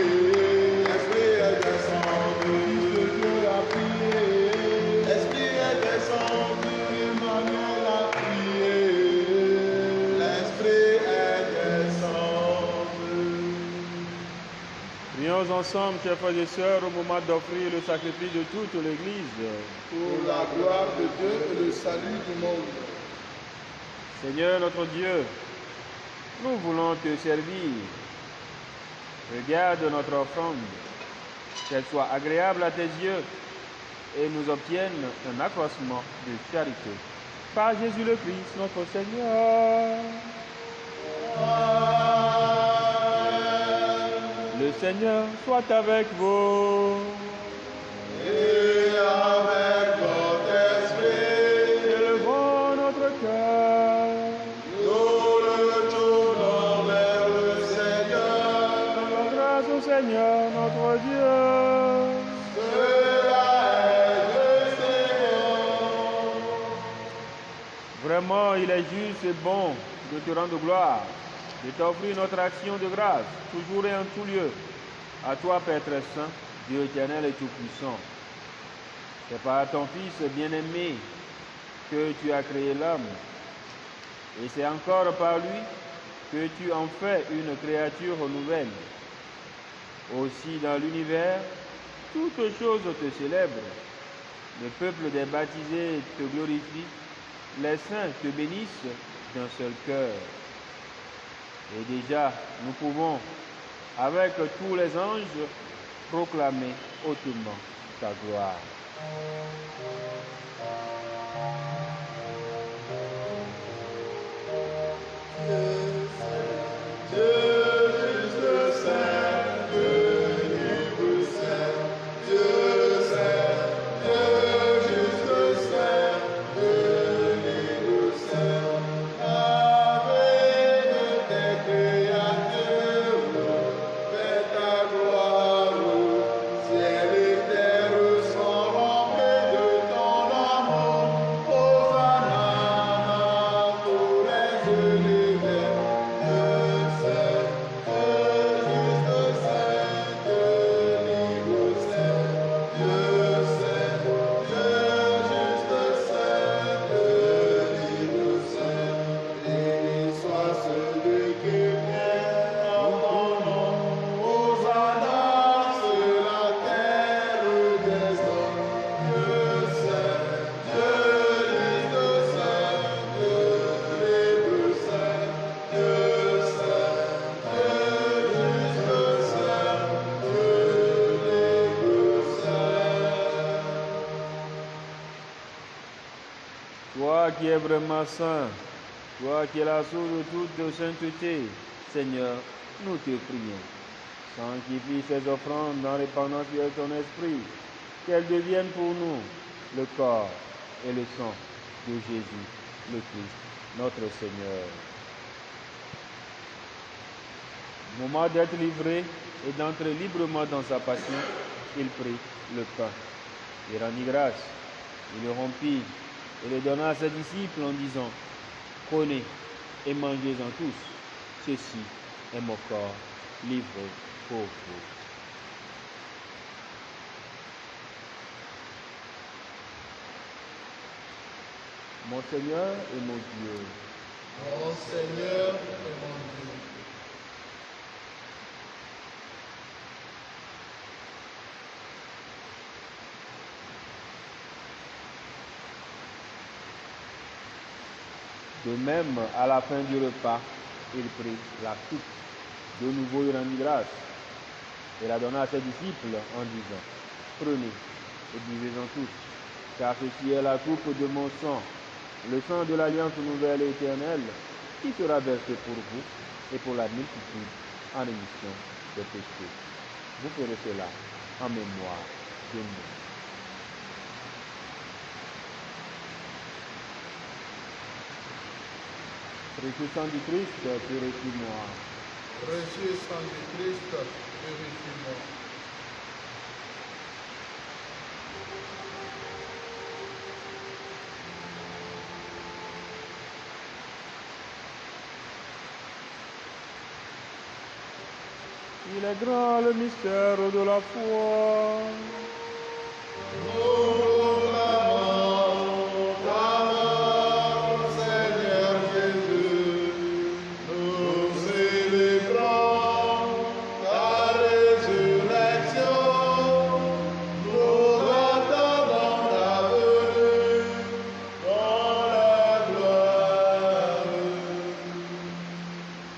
l'Esprit est descendu. Fils de Dieu a prié, l'Esprit est descendu. Emmanuel a prié, l'Esprit est descendu. Prions ensemble, chers frères et sœurs, au moment d'offrir le sacrifice de toute l'Église. Pour la gloire de Dieu et le salut du monde. Seigneur notre Dieu, nous voulons te servir. Regarde notre offrande, qu'elle soit agréable à tes yeux et nous obtienne un accroissement de charité. Par Jésus le Christ, notre Seigneur. Le Seigneur soit avec vous. Et avec votre esprit, Élevons notre cœur. nous le tournons vers le Seigneur. Rendons grâce au Seigneur notre Dieu. Cela est juste et bon. Vraiment, il est juste et bon de te rendre gloire, de t'offrir notre action de grâce, toujours et en tout lieu. À toi, Père très saint, Dieu éternel et tout-puissant. C'est par ton Fils bien-aimé que tu as créé l'homme. Et c'est encore par lui que tu en fais une créature nouvelle. Aussi dans l'univers, toutes choses te célèbrent. Le peuple des baptisés te glorifie, les saints te bénissent d'un seul cœur. Et déjà, nous pouvons, avec tous les anges, proclamer hautement ta gloire. Toi qui es vraiment saint, toi qui es la source de toute sainteté, Seigneur, nous te prions. Sanctifie ces offrandes dans l'épandance de ton esprit, qu'elles deviennent pour nous le corps et le sang de Jésus, le Christ, notre Seigneur. Au moment d'être livré et d'entrer librement dans sa passion, il prit le pain. Il rendit grâce, il le rompit et le donna à ses disciples en disant: prenez et mangez-en tous, ceci est mon corps livré pour vous. Mon Seigneur et mon Dieu. Mon Seigneur et mon Dieu. De même, à la fin du repas, il prit la coupe. De nouveau, il rendit grâce et la donna à ses disciples en disant: prenez et buvez-en tous, car ceci est la coupe de mon sang, le sang de l'alliance nouvelle et éternelle, qui sera versé pour vous et pour la multitude en rémission des péchés. Vous ferez cela en mémoire de nous. Précieux sang du Christ, purifie-moi. Précieux sang du Christ, purifie-moi. Il est grand le mystère de la foi.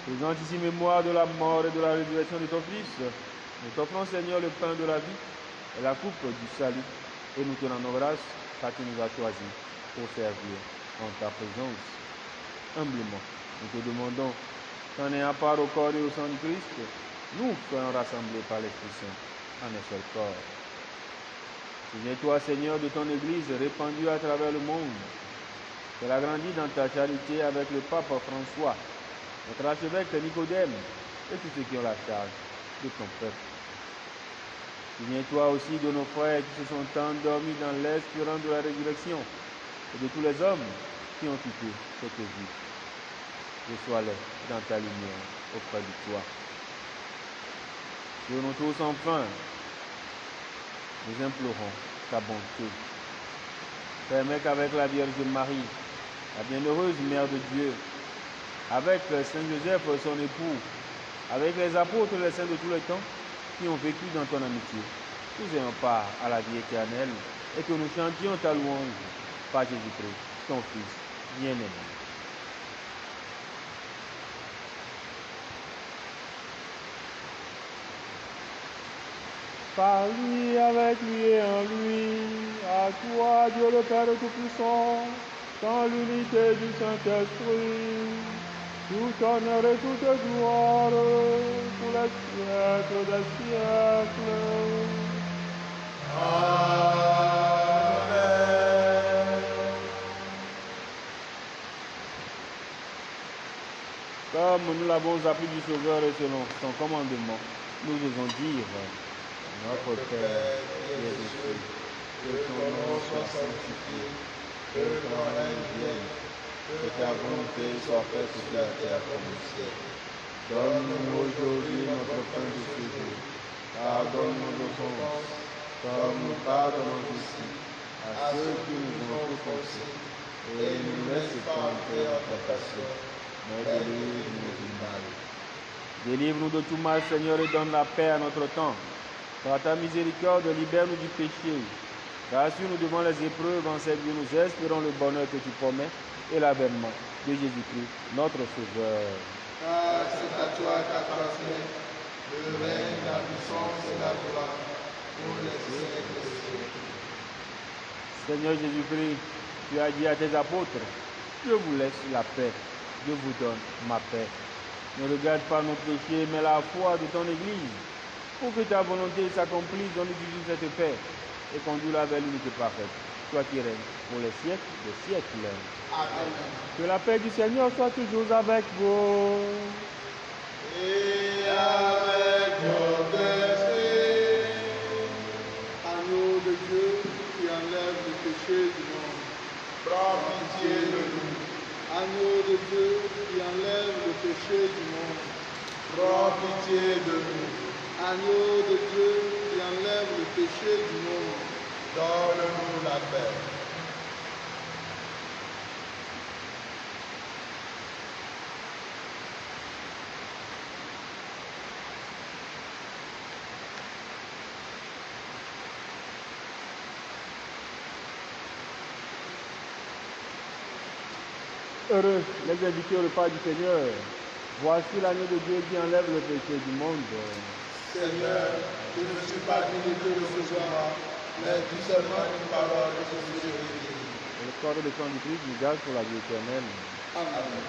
Faisant ici mémoire de la mort et de la résurrection de ton Fils, nous t'offrons, Seigneur, le pain de la vie et la coupe du salut, et nous te rendons grâce car tu nous as choisis pour servir en ta présence. Humblement, nous te demandons qu'en ayant part au corps et au sang du Christ, nous soyons rassemblés par l'Esprit Saint en un seul corps. Souviens-toi, Seigneur, de ton Église répandue à travers le monde, qu'elle a grandi dans ta charité avec le pape François, notre archevêque Nicodème et tous ceux qui ont la charge de ton peuple. Souviens-toi aussi de nos frères qui se sont endormis dans l'espérance de la résurrection et de tous les hommes qui ont quitté cette vie. Reçois-les dans ta lumière auprès de toi. Sur nous tous enfin, nous implorons ta bonté. Permets qu'avec la Vierge Marie, la bienheureuse Mère de Dieu, avec Saint Joseph, son époux, avec les apôtres et les saints de tous les temps, qui ont vécu dans ton amitié, nous ayons part à la vie éternelle et que nous chantions ta louange par Jésus-Christ, ton Fils bien-aimé. Par lui, avec lui et en lui, à toi, Dieu le Père Tout-Puissant, dans l'unité du Saint-Esprit, tout honneur et toute gloire pour les siècles des siècles. Amen. Comme nous l'avons appris du Sauveur et selon son commandement, nous osons dire, notre Père qui es aux cieux, que ton nom soit sanctifié, que ton règne vienne, que ta volonté soit faite sur la terre comme au ciel. Donne-nous aujourd'hui notre pain de ce jour. Pardonne-nous nos offenses, comme nous pardonnons aussi à ceux qui nous ont offensés. Et ne nous laisse pas entrer en tentation, mais délivre-nous du mal. Délivre-nous de tout mal, Seigneur, et donne la paix à notre temps. Par ta miséricorde, libère-nous du péché. Rassure-nous devant les épreuves, en cette vie nous espérons le bonheur que tu promets et l'avènement de Jésus-Christ, notre Sauveur. Car c'est à toi qu'appartient le règne, la puissance et la gloire pour les siècles des siècles. Seigneur Jésus-Christ, tu as dit à tes apôtres, je vous laisse la paix, je vous donne ma paix. Ne regarde pas nos péchés, mais la foi de ton Église, pour que ta volonté s'accomplisse dans l'utilité de cette paix et conduis-la vers l'unité parfaite, toi qui règnes pour les siècles des siècles. Amen. Que la paix du Seigneur soit toujours avec vous. Et avec votre esprit, agneau de Dieu qui enlève le péché du monde, prends pitié de nous. Agneau de Dieu qui enlève le péché du monde, prends pitié de nous. Agneau de Dieu qui enlève le péché du monde, donne-nous la paix. Heureux les invités au repas du Seigneur. Voici l'agneau de Dieu qui enlève le péché du monde. Seigneur, je ne suis pas digne de recevoir, mais dis seulement une parole et je serai guéri. Et le corps et le sang du Christ nous gardent pour la vie éternelle. Amen.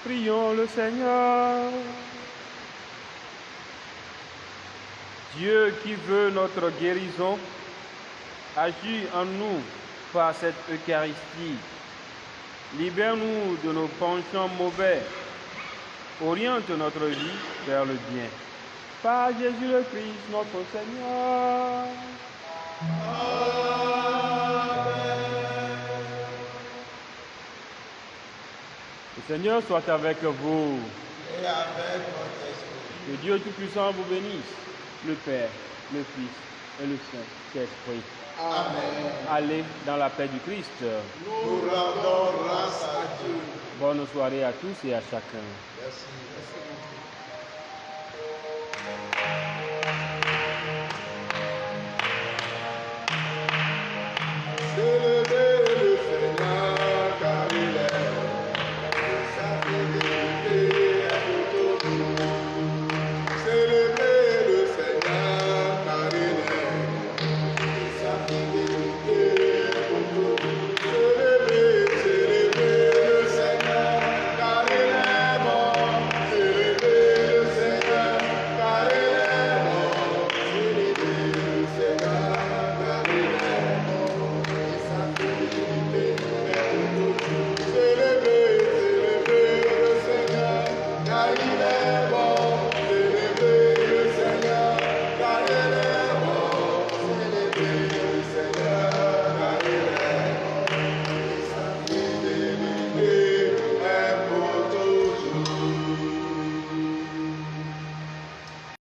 Prions le Seigneur. Dieu qui veut notre guérison, agis en nous par cette Eucharistie. Libère-nous de nos penchants mauvais. Oriente notre vie vers le bien. Par Jésus le Christ, notre Seigneur. Le Seigneur soit avec vous. Et avec votre esprit. Que Dieu Tout-Puissant vous bénisse, le Père, le Fils et le Saint-Esprit. Amen. Allez dans la paix du Christ. Nous rendons grâce à Dieu. Bonne soirée à tous et à chacun. Merci.